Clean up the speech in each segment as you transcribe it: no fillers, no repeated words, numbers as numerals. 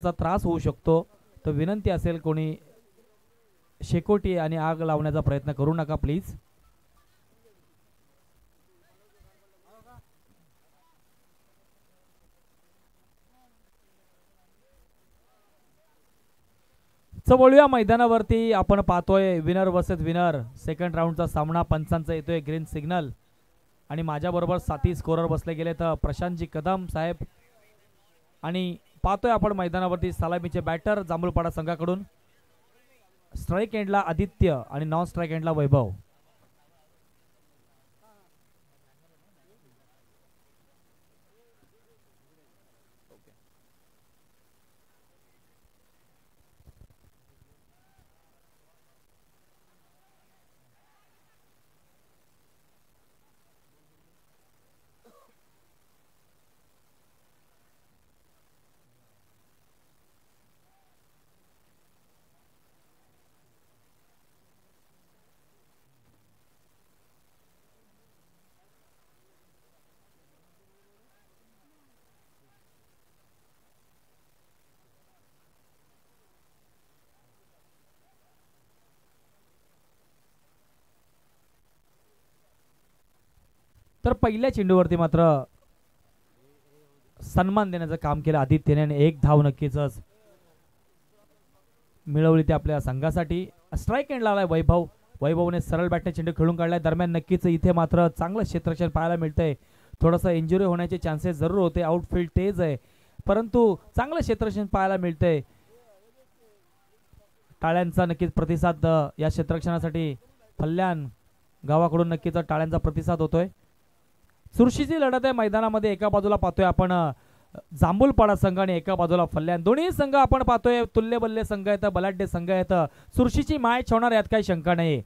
चा त्रास होऊ शकतो. तर विनंती असेल कोणी शेकोटी आणि आग लावण्याचा प्रयत्न करू नका प्लीज. बोलूया मैदानावरती आपण पाहतोय विनर वर्सेस विनर सेकंड राऊंडचा सामना. पंचांचा येतोय ग्रीन सिग्नल आणि माझ्या बरोबर साथी स्कोरर बसले गेले तर प्रशांतजी कदम साहेब. आणि पाहतोय आपण मैदानावरती सलामीचे बॅटर जांभूळपाडा संघाकडून स्ट्राइक एंडला आदित्य आणि नॉन स्ट्राइक एंडला वैभव. तर पहिल्या चेंडूवरती मात्र सन्मान देण्याचं काम केलं आदित्यने. एक धाव नक्कीच मिळवली ते आपल्या संघासाठी. स्ट्राइक एंड लावलाय वैभव. वैभवने सरळ बॅटने चेंडू खेळून काढलाय. दरम्यान नक्कीच इथे मात्र चांगलं क्षेत्ररक्षण पाहायला मिळतंय. थोडंसं इंजुरी होण्याचे चान्सेस जरूर होते. आउटफील्ड तेज आहे परंतु चांगलं क्षेत्ररक्षण पाहायला मिळतंय. टाळ्यांचा नक्कीच प्रतिसाद या क्षेत्ररक्षणासाठी फल्यान गावाकडून नक्कीच टाळ्यांचा प्रतिसाद होतोय. चुरशीची लढत आहे मैदानामध्ये. एका बाजूला पाहतोय आपण जांभूळपाडा संघ आणि एका बाजूला फल्यान. दोन्ही संघ आपण पाहतोय तुल्यबल्ले संघ आहेत, बलाढ्य संघ आहेत. चुरशीची मॅच होणार यात काही शंका नाही.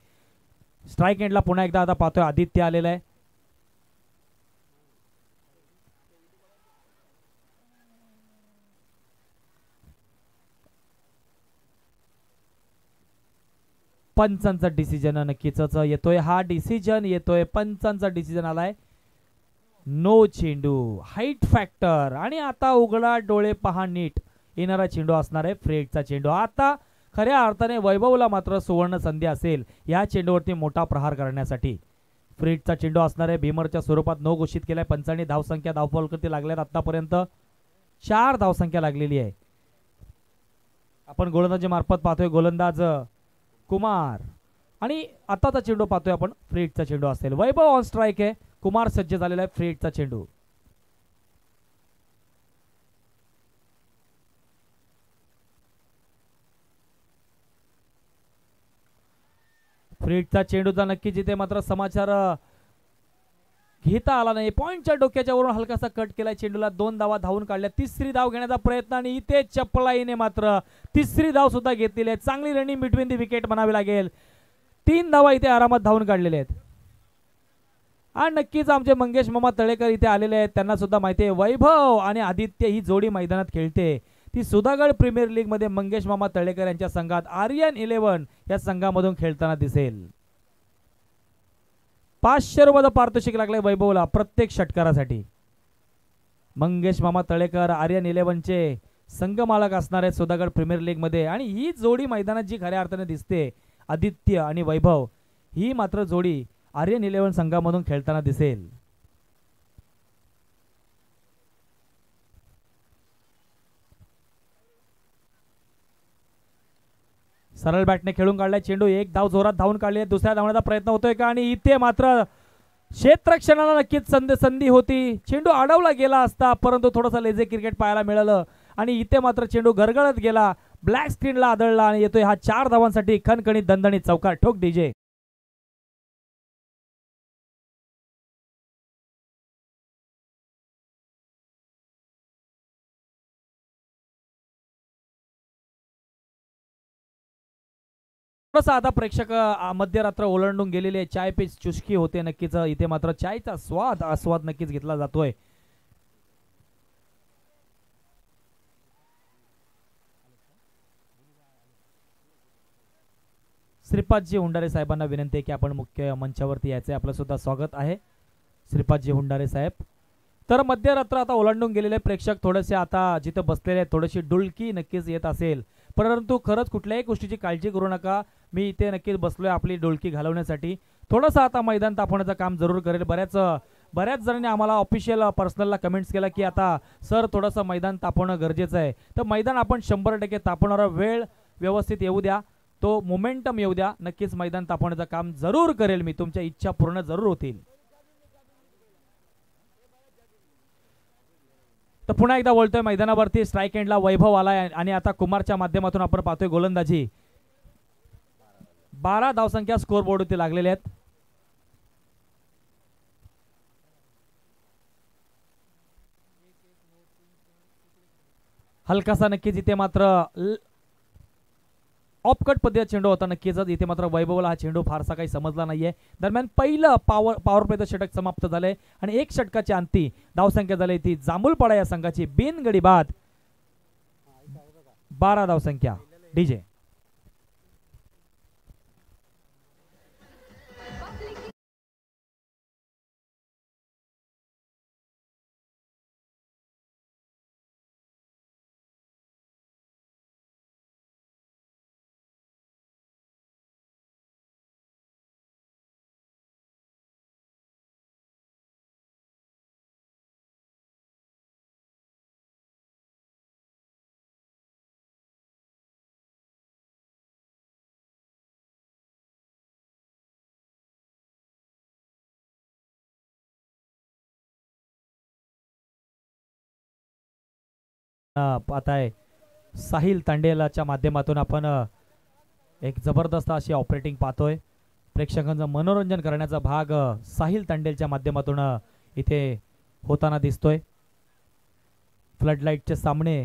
स्ट्राइक एंडला पुन्हा एकदा आता पाहतोय आदित्य आलेला आहे. पंचांचा डिसिजन नक्कीच येतोय. हा डिसिजन येतोय पंचांचा डिसिजन आलाय. नो चेंडू हाईट फॅक्टर आणि आता उघडा डोळे पहा नीट येणारा चेंडू असणार आहे फ्रेडचा चेंडू. आता खऱ्या अर्थाने वैभवला मात्र सुवर्ण संधी असेल या चेंडूवरती मोठा प्रहार करण्यासाठी. फ्रेडचा चेंडू असणार आहे. भीमरच्या स्वरूपात नो घोषित केलाय पंचांनी. धावसंख्या धावफलकावरती लागल्यात आतापर्यंत 4 धावसंख्या लागलेली आहे. आपण गोलंदाजी मार्फत पाहतोय गोलंदाज कुमार आणि आताचा चेंडू पाहतोय आपण फ्रेडचा चेंडू असेल. वैभव ऑन स्ट्राइक आहे. कुमार सज्ज झालेला आहे. फ्रेडचा चेंडू. फ्रेडचा चेंडूचा नक्कीच इथे मात्र समाचार घेता आला नाही. पॉइंटच्या डोक्याच्या वरून हलकासा कट केला चेंडूला. 2 धावा धावून काढल्या. तिसरी धाव घेण्याचा प्रयत्न आणि इथे चपलाईने मात्र तिसरी धाव सुद्धा घेतलेली आहे. चांगली रनिंग बिटवीन दी विकेट म्हणावी लागेल. 3 धावा इथे आरामात धावून काढलेल्या आहेत. आणि नक्कीच आमचे मंगेश मामा तळेकर इथे आलेले आहेत. त्यांना सुद्धा माहिती आहे वैभव आणि आदित्य ही जोडी मैदानात खेळते ती सुधागड प्रीमियर लीग मध्ये मंगेश मामा तळेकर यांच्या संघात आर्यन 11 या संघामधून खेळताना दिसेल. 500 रुपयाचं पारितोषिक लागलंय वैभवला प्रत्येक षटकारासाठी. मंगेश मामा तळेकर आर्यन 11 चे संघ मालक असणार आहेत सुधागड प्रीमियर लीग मध्ये. आणि ही जोडी मैदानात जी खऱ्या अर्थाने दिसते आदित्य आणि वैभव ही मात्र जोडी आर्यन 11 संघामधून खेळताना दिसेल. सरळ बॅटने खेळून काढलाय चेंडू. 1 धाव जोरात धावून काढली. दुसऱ्या धावण्याचा प्रयत्न होतोय का आणि इथे मात्र क्षेत्ररक्षणाला नक्कीच संधी होती. चेंडू अडवला गेला असता परंतु थोडासा लेझी क्रिकेट पाहायला मिळालं आणि इथे मात्र चेंडू गरगळत गेला. ब्लॅक स्क्रीनला आदळला आणि येतोय हा 4 धावांसाठी खणखणीत दणदणीत चौकार. ठोक डीजे. थोडासा आता प्रेक्षक मध्यरात्र ओलांडून गेलेले चाय पे चुस्की होते नक्कीच. इथे मात्र चायचा आस्वाद नक्कीच घेतला जातोय. श्रीपादजी हुंडारे साहेबांना विनंती आहे की आपण मुख्य मंचावरती यायचे. आपलं सुद्धा स्वागत आहे श्रीपादजी हुंडारे साहेब. तर मध्यरात्र आता ओलांडून गेलेले प्रेक्षक थोडेसे आता जिथे बसलेले थोडीशी डुलकी नक्कीच येत असेल, परंतु खरंच कुठल्याही गोष्टीची काळजी करू नका. मी इथे नक्कीच बसलोय आपली डुलकी घालवण्यासाठी. थोडंसं आता मैदान तापवण्याचं काम जरूर करेल. बऱ्याच जणांनी आम्हाला ऑफिशियल पर्सनलला कमेंट्स केला की आता सर थोडंसं मैदान तापवणं गरजेचं आहे. तर मैदान आपण 100% तापवणारा वेळ व्यवस्थित येऊ द्या, तो मोमेंटम येऊ द्या. नक्कीच मैदान तापवण्याचं काम जरूर करेल मी, तुमच्या इच्छा पूर्ण जरूर होतील. तर पुन्हा एकदा बोलतोय मैदानावरती स्ट्राईक एंडला वैभव आलाय आणि आता कुमारच्या माध्यमातून आपण पाहतोय गोलंदाजी. 12 धावसंख्या स्कोर बोर्डवरती लागलेले आहेत. हलकासा नक्कीच इथे मात्र ऑफकट पद्धतीचा चेंडू होता नक्कीच. इथे मात्र वैभवला हा चेंडू फारसा काही समजला नाहीये. दरम्यान पहिलं पॉवर प्लेचं षटक समाप्त झालंय आणि एक षटकाच्या अंती धावसंख्या झाली ती जांभूलपाडा या संघाची बिनगडी बाद. 12 धावसंख्या. डीजे पाहताय साहिल तांडेलाच्या माध्यमातून आपण एक जबरदस्त अशी ऑपरेटिंग पाहतोय. प्रेक्षकांचं मनोरंजन करण्याचा भाग साहिल तांडेलच्या माध्यमातून इथे होताना दिसतोय. फ्लडलाईटचे सामने,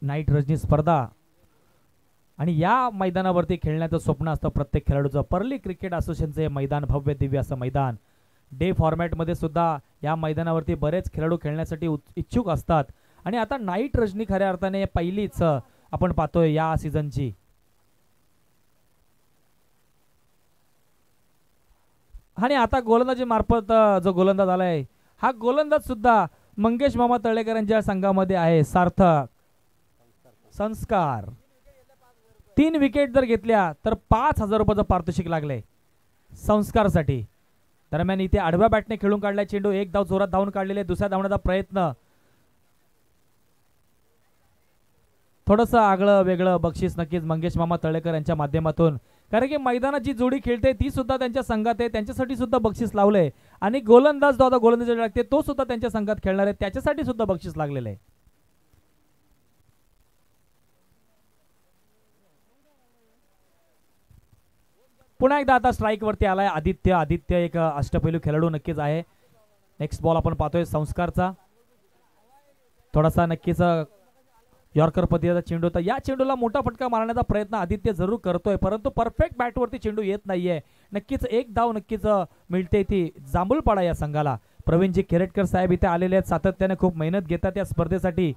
नाईट रजनी स्पर्धा आणि या मैदानावरती खेळण्याचं स्वप्न असतं प्रत्येक खेळाडूचं. पर्ली क्रिकेट असोसिएशनचं हे मैदान भव्य दिव्य असं मैदान. डे फॉर्मॅटमध्ये सुद्धा या मैदानावरती बरेच खेळाडू खेळण्यासाठी इच्छुक असतात आणि आता नाईट रजनी खऱ्या अर्थाने पहिलीच आपण पाहतोय या सीझनची. आणि आता गोलंदाजी मार्फत जो गोलंदाज आलाय हा गोलंदाज सुद्धा मंगेश मामा तळेकर यांच्या संघामध्ये आहे. सार्थक संस्कार 3 विकेट जर घेतल्या तर 5,000 रुपयाचं पारितोषिक लागले संस्कारसाठी. दरम्यान इथे आडव्या बॅटने खेळून काढलाय चेंडू. एक धाव जोरात धावून काढलेले. दुसऱ्या धावण्याचा प्रयत्न. थोडंसं आगळं वेगळं बक्षीस नक्कीच मंगेश मामा तळेकर यांच्या माध्यमातून, कारण की मैदानात जी जोडी खेळते ती सुद्धा त्यांच्या संघात आहे, त्यांच्यासाठी सुद्धा बक्षीस लावलंय. आणि गोलंदाज जो आता गोलंदाजी लागते तो सुद्धा त्यांच्या संघात खेळणार आहे, त्याच्यासाठी सुद्धा बक्षीस लागलेलं आहे. पुन्हा एकदा आता स्ट्राईक वरती आलाय आदित्य एक अष्टपैलू खेळाडू नक्कीच आहे. नेक्स्ट बॉल आपण पाहतोय संस्कारचा. थोडासा नक्कीच यॉर्कर पद्धतीचा चेंडू होता. या चेंडूला मोठा फटका मारण्याचा प्रयत्न आदित्य जरूर करतोय, परंतु परफेक्ट बॅटवरती चेंडू येत नाहीये. नक्कीच एक धाव नक्कीच मिळते ती जांभूलपाडा या संघाला. प्रवीणजी केरेटकर साहेब इथे आलेले आहेत, सातत्याने खूप मेहनत घेतात या स्पर्धेसाठी.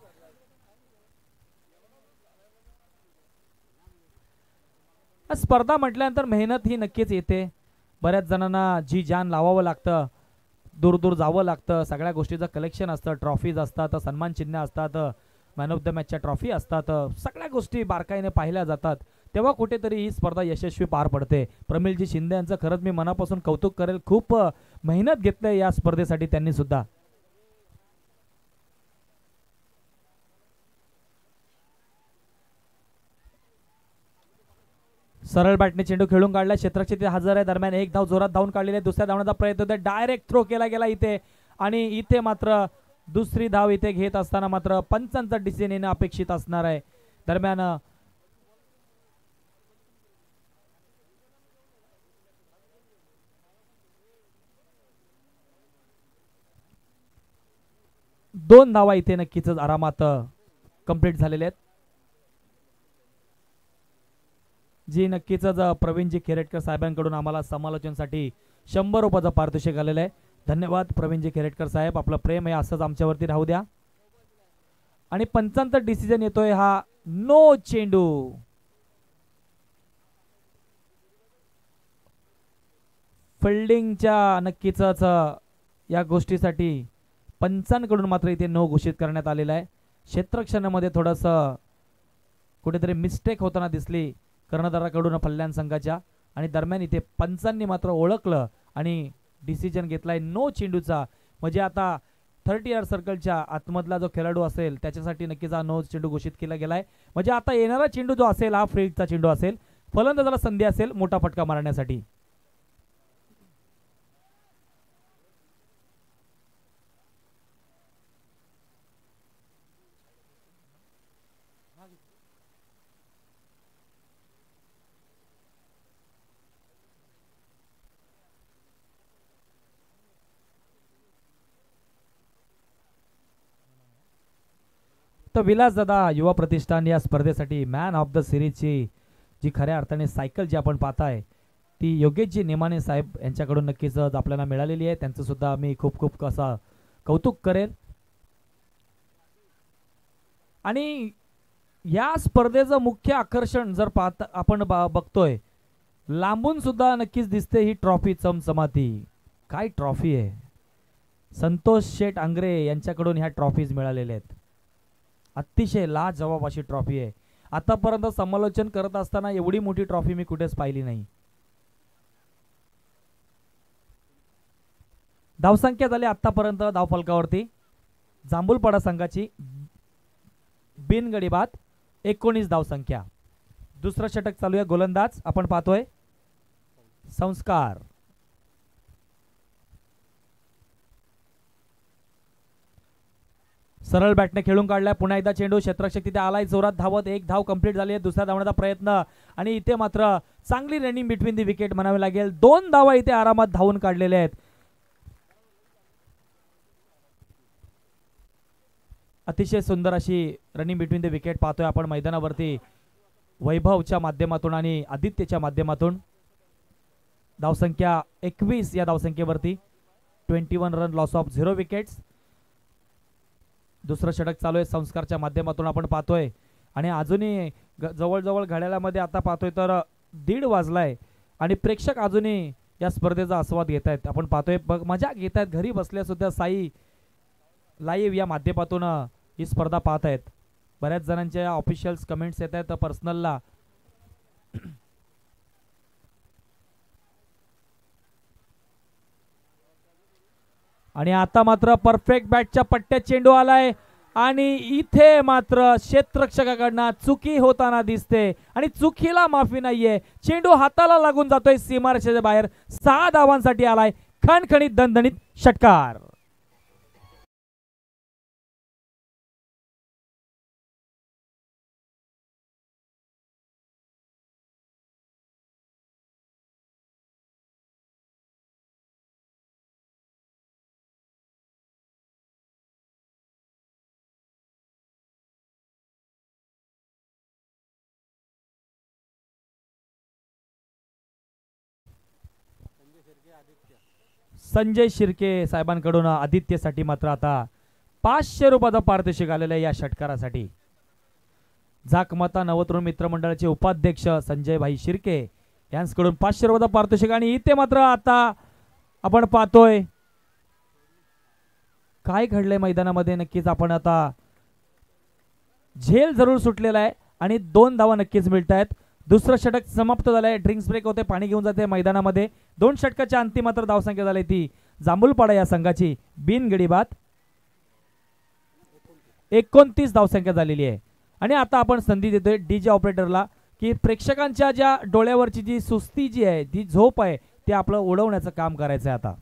स्पर्धा म्हटल्यानंतर मेहनत ही नक्कीच येते. बऱ्याच जणांना जी जान लावावं लागतं, दूर दूर जावं लागतं, सगळ्या गोष्टीचं कलेक्शन असतं, ट्रॉफीज असतात, सन्मान चिन्ह असतात, मॅन ऑफ द मॅचच्या ट्रॉफी असतात, सगळ्या गोष्टी बारकाईने पाहिल्या जातात, तेव्हा कुठेतरी ही स्पर्धा यशस्वी पार पडते. प्रमिलजी शिंदे यांचं खरंच मी मनापासून कौतुक करेल. खूप मेहनत घेतली या स्पर्धेसाठी त्यांनी सुद्धा. सरळ बॅटने चेंडू खेळून काढला. क्षेत्ररक्षक हजर आहे. दरम्यान एक धाव जोरात धावून काढलेले. दुसऱ्या धावण्याचा प्रयत्न होता, डायरेक्ट थ्रो केला गेला इथे. आणि इथे मात्र दुसरी धाव इथे घेत असताना मात्र पंचांचा डिसिजन येणं अपेक्षित असणार आहे. दरम्यान दोन धावा इथे नक्कीच आरामात कंप्लीट झालेले आहेत. जी नक्कीच प्रवीणजी केरेटकर साहेबांकडून आम्हाला समालोचनासाठी 100 रुपयाचं पारितोषिक आलेलं आहे. धन्यवाद प्रवीणजी केरेटकर साहेब, आपलं प्रेम आहे असंच आमच्यावरती राहू द्या. आणि पंचांचा डिसिजन येतोय हा नो चेंडू. फिल्डिंगच्या नक्कीच या गोष्टीसाठी पंचांकडून मात्र इथे नो घोषित करण्यात आलेला आहे. क्षेत्ररक्षणामध्ये थोडंसं कुठेतरी मिस्टेक होताना दिसली कर्णधाराकडून फलटण संघाच्या, आणि दरम्यान इथे पंचांनी मात्र ओळखलं आणि डिसिजन घेतलाय नो चेंडूचा. म्हणजे आता 30 यार्ड सर्कलच्या आतमधला जो खेळाडू असेल त्याच्यासाठी नक्कीच हा नो चेंडू घोषित केला गेलाय. म्हणजे आता येणारा चेंडू जो असेल हा फ्रीचा चेंडू असेल, फलंदाजाला संधी असेल मोठा फटका मारण्यासाठी. तर विलासदादा युवा प्रतिष्ठान या स्पर्धेसाठी मॅन ऑफ द सिरीजची जी खऱ्या अर्थाने सायकल जी आपण पाहताय ती योगेशजी नेमाने साहेब यांच्याकडून नक्कीच आपल्याला मिळालेली आहे. त्यांचं सुद्धा मी खूप खूप कसा कौतुक करेल. आणि या स्पर्धेचं मुख्य आकर्षण जर पाहता आपण बघतोय, लांबून सुद्धा नक्कीच दिसते ही ट्रॉफी चमचमाती. काय ट्रॉफी आहे, संतोष शेठ आंग्रे यांच्याकडून ह्या ट्रॉफीज मिळालेल्या आहेत. अतिशय लाजवाब अशी ट्रॉफी आहे. आतापर्यंत समालोचन करत असताना एवढी मोठी ट्रॉफी मी कुठेच पाहिली नाही. धावसंख्या झाली आतापर्यंत धावफलकावरती जांभूलपाडा संघाची बिनगडी बाद 19 धावसंख्या. दुसरं षटक चालू आहे. गोलंदाज आपण पाहतोय संस्कार. सरळ बॅटने खेळून काढलाय. पुन्हा एकदा चेंडू क्षेत्ररक्षक तिथे आलाय जोरात धावत. एक धाव कंप्लीट झाली आहे. दुसऱ्या धावण्याचा प्रयत्न आणि इथे मात्र चांगली रनिंग बिटवीन दी विकेट म्हणावे लागेल. 2 धावा इथे आरामात धावून काढलेले आहेत. अतिशय सुंदर अशी रनिंग बिटवीन द विकेट पाहतोय आपण मैदानावरती वैभवच्या माध्यमातून आणि आदित्यच्या माध्यमातून. धावसंख्या 21 या धावसंख्येवरती 21 रन लॉस ऑफ 0 विकेट्स. दुसरं षटक चालू आहे संस्कारच्या माध्यमातून आपण पाहतोय आणि अजूनही जवळजवळ घड्याळामध्ये आता पाहतोय तर 1:30 वाजलाय आणि प्रेक्षक अजूनही या स्पर्धेचा आस्वाद घेत आहेत. आपण पाहतोय मजा घेत आहेत. घरी बसल्या सुद्धा साई लाईव्ह या माध्यमातून ही स्पर्धा पाहत आहेत. बऱ्याच जणांच्या ऑफिशियल्स कमेंट्स येत आहेत पर्सनलला. आणि आता मात्र परफेक्ट बॅटच्या पट्ट्यात चेंडू आलाय आणि इथे मात्र क्षेत्ररक्षकाकडनं चुकी होताना दिसते आणि चुकीला माफी नाहीये. चेंडू हाताला लागून जातोय सीमारेषेच्या बाहेर. 6 धावांसाठी आलाय खणखणीत दणदणीत षटकार. संजय शिर्के साहेबांकडून आदित्यसाठी मात्र आता 500 रुपयाचा पारितोषिक आलेलं आहे या षटकारासाठी. झाकमता नवतरुण मित्रमंडळाचे उपाध्यक्ष संजय भाई शिर्के यांच्याकडून 500 रुपयाचा पारितोषिक. आणि इथे मात्र आता आपण पाहतोय काय घडलंय मैदानामध्ये. नक्कीच आपण आता झेल जरूर सुटलेला आहे आणि 2 धावा नक्कीच मिळत आहेत. दुसरं षटक समाप्त झालंय. ड्रिंक्स ब्रेक होते, पाणी घेऊन जाते मैदानामध्ये. 2 षटकाच्या अंतिम मात्र धावसंख्या झाली ती जांभूलपाडा या संघाची बिनगडी बाद 29 धावसंख्या झालेली आहे. आणि आता आपण संधी देतोय डीजे ऑपरेटरला की प्रेक्षकांच्या ज्या डोळ्यावरची जी सुस्ती जी आहे, ती झोप आहे, ते आपलं उडवण्याचं काम करायचं आहे आता.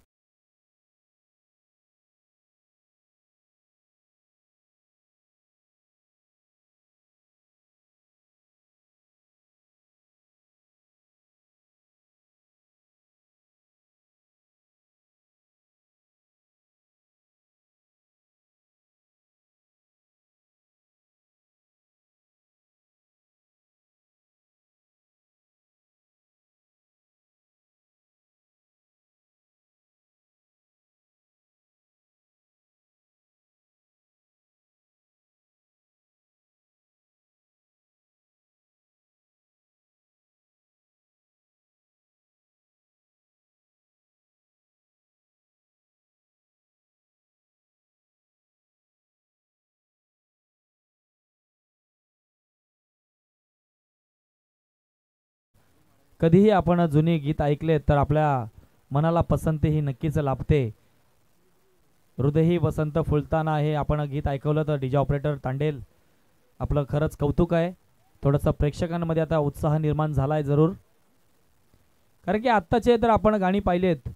कधीही आपण जुनी गीत ऐकले तर आपल्या मनाला पसंती ही नक्कीच लाभते. हृदयही वसंत फुलताना हे आपण गीत ऐकवलं तर डीजे ऑपरेटर तांडेल आपलं खरंच कौतुक आहे. थोडंसं प्रेक्षकांमध्ये आता उत्साह निर्माण झालाय जरूर, कारण की आत्ताचे जर आपण गाणी पाहिलेत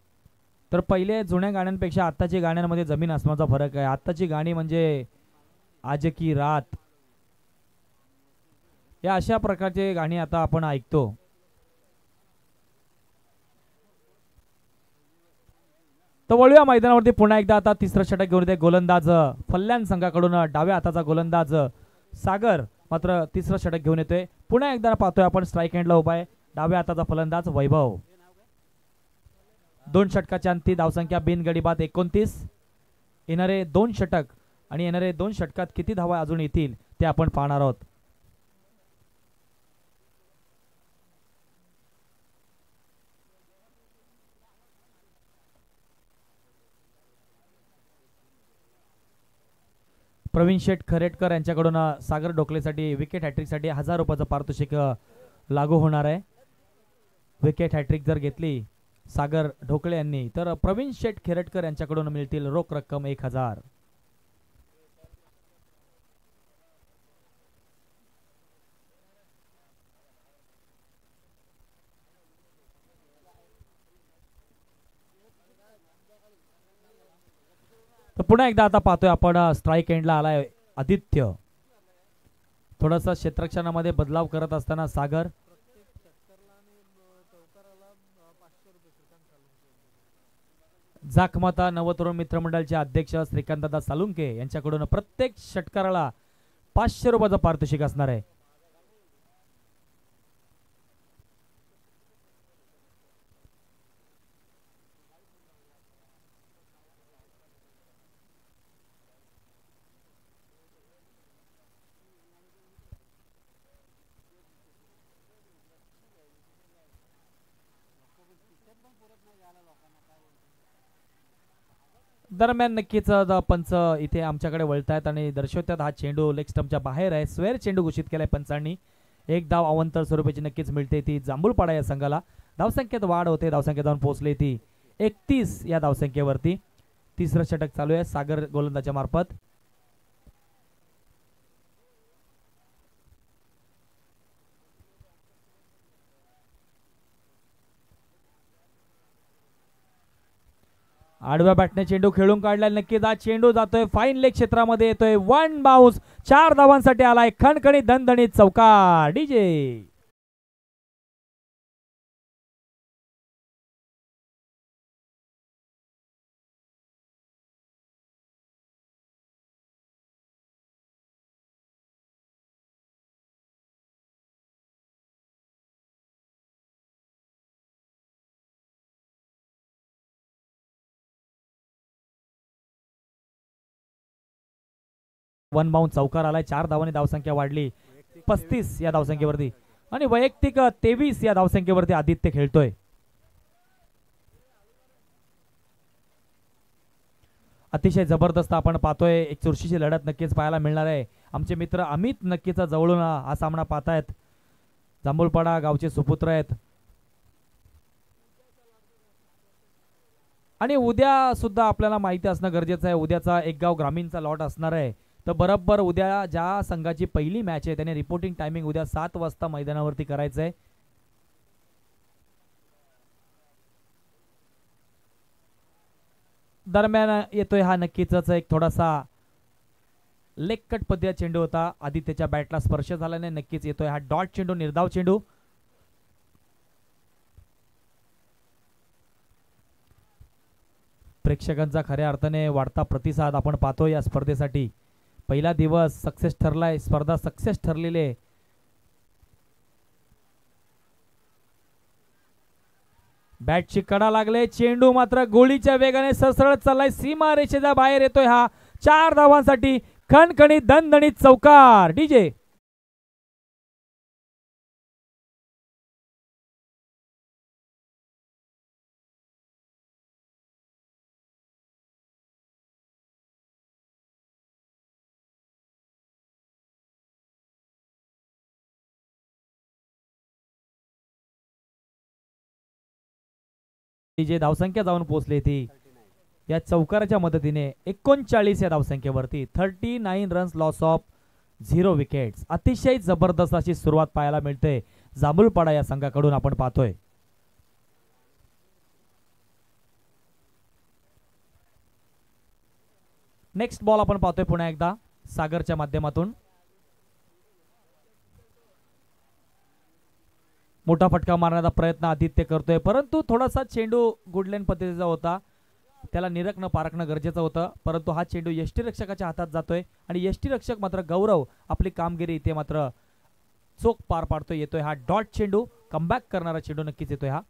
तर पहिले जुन्या गाण्यांपेक्षा आत्ताच्या गाण्यांमध्ये जमीन आसमानाचा फरक आहे. आत्ताची गाणी म्हणजे आज की रात या अशा प्रकारचे गाणी आता आपण ऐकतो. तर वळूया मैदानावरती पुन्हा एकदा. आता तिसरं षटक घेऊन येते गोलंदाज फल्यान संघाकडून डाव्या हाताचा गोलंदाज सागर मात्र तिसरं षटक घेऊन येतोय. पुन्हा एकदा पाहतोय आपण स्ट्राईक एंडला उभा आहे डाव्या हाताचा फलंदाज वैभव. 2 षटकाच्या अंती धावसंख्या बिनगडी बाद 29. येणारे 2 षटक आणि येणारे 2 षटकात किती धावा अजून येतील ते आपण पाहणार आहोत. प्रवीण शेठ खरेटकर यांच्याकडून सागर ढोकलेसाठी विकेट हॅट्रिकसाठी 1000 रुपयाचं पारितोषिक लागू होणार आहे. विकेट हॅट्रिक जर घेतली सागर ढोकळे यांनी तर प्रवीण शेठ खरेटकर यांच्याकडून मिळतील रोख रक्कम 1000. तर पुन्हा एकदा आता पाहतोय आपण स्ट्राईक एंडला आलाय आदित्य. थोडासा क्षेत्ररक्षणामध्ये बदलाव करत असताना सागर जाखमाता नवतरुण मित्रमंडळाचे अध्यक्ष श्रीकांतदादा सालुंके यांच्याकडून प्रत्येक षटकाराला 500 रुपयाचं पारितोषिक असणार आहे. दरम्यान नक्कीच पंच इथे आमच्याकडे वळतायत आणि दर्शवतात हा चेंडू लेग स्टंपच्या बाहेर आहे. स्वेअर चेंडू घोषित केलाय पंचांनी. एक धाव अवंतर स्वरूपाची नक्कीच मिळते ती जांभूळपाडा या संघाला. धावसंख्येत वाढ होते. धावसंख्या जाऊन पोहोचली ती 31 या धावसंख्येवरती. तिसरं षटक चालू आहे सागर गोलंदाजा मार्फत. आडव्या बॅटने चेंडू खेळून काढलाय. नक्कीच हा चेंडू जातोय फाईन लेग क्षेत्रामध्ये येतोय. 1 बाउन्स 4 धावांसाठी आलाय. खणखणीत दणदणीत चौकार. डीजे वन बाउंड चौकार आलाय. 4 धावांनी धावसंख्या वाढली 35 या धावसंख्येवरती आणि वैयक्तिक 23 या धावसंख्येवरती आदित्य खेळतोय. अतिशय जबरदस्त आपण पाहतोय. एक चुरशीची लढत नक्कीच पाहायला मिळणार आहे. आमचे मित्र अमित नक्कीच जवळून हा सामना पाहतायत. जांभूळपाडा गावचे सुपुत्र आहेत आणि उद्या सुद्धा आपल्याला माहिती असणं गरजेचं आहे. उद्याचा एक गाव ग्रामीणचा लॉट असणार आहे. तर बरोबर उद्या ज्या संघाची पहिली मॅच आहे त्याने रिपोर्टिंग टायमिंग उद्या 7 वाजता मैदानावरती करायचंय. दरम्यान येतोय हा नक्कीच एक थोडासा लेगकट पद्धतीचा चेंडू होता. आदित्यच्या बॅटला स्पर्श झाल्याने नक्कीच येतोय हा डॉट चेंडू, निर्धाव चेंडू. प्रेक्षकांचा खऱ्या अर्थाने वाढता प्रतिसाद आपण पाहतो या स्पर्धेसाठी. पहिला दिवस सक्सेस ठरलाय. स्पर्धा सक्सेस ठरलेले. बॅटची कडा लागले. चेंडू मात्र गोळीच्या वेगाने सरसरत चाललाय. सीमा रेषेच्या बाहेर येतोय हा 4 धावांसाठी खणखणीत दणदणीत चौकार. डीजे जे धावसंख्या जाऊन पोहोचली ती या चौकाराच्या मदतीने 39 या धावसंख्येवरती 39 रन्स लॉस ऑफ 0 विकेट्स. अतिशय जबरदस्त अशी सुरुवात पाहायला मिळते जांभूळपाडा या संघाकडून आपण पाहतोय. नेक्स्ट बॉल आपण पाहतोय पुन्हा एकदा सागरच्या माध्यमातून. मोठा फटका मारण्याचा प्रयत्न आदित्य करतोय, परंतु थोडासा चेंडू गुडलेन पद्धतीचा होता, त्याला निरखणं पारखणं गरजेचं होतं, परंतु हा चेंडू यष्टीरक्षकाच्या हातात जातोय आणि यष्टीरक्षक मात्र गौरव आपली कामगिरी इथे मात्र चोख पार पाडतोय. येतोय हा डॉट चेंडू, कमबॅक करणारा चेंडू नक्कीच येतोय हा.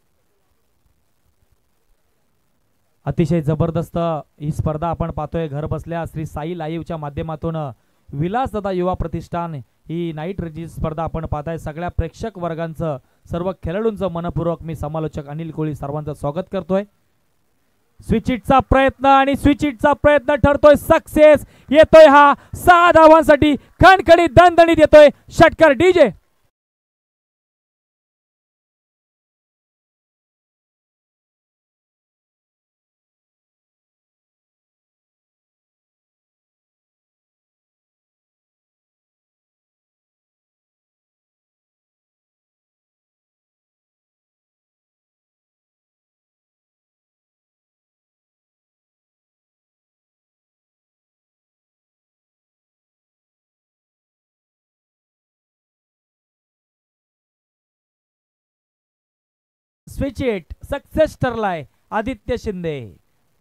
अतिशय जबरदस्त ही स्पर्धा आपण पाहतोय घर बसल्या श्री साई लाईव्हच्या माध्यमातून. विलासदादा युवा प्रतिष्ठान ही नाईट रंजी स्पर्धा आपण पाहताय. सगळ्या प्रेक्षक वर्गांचं, सर्व खेळाडूंचं मनपूर्वक मी समालोचक अनिल कोळी सर्वांचं स्वागत करतोय. स्विचिटचा प्रयत्न आणि स्विचिटचा प्रयत्न ठरतोय सक्सेस. येतोय हा 6 धावांसाठी खणखणीत दणदणीत येतोय षटकार डीजे. स्विचिट सक्सेस ठरलाय आदित्य शिंदे.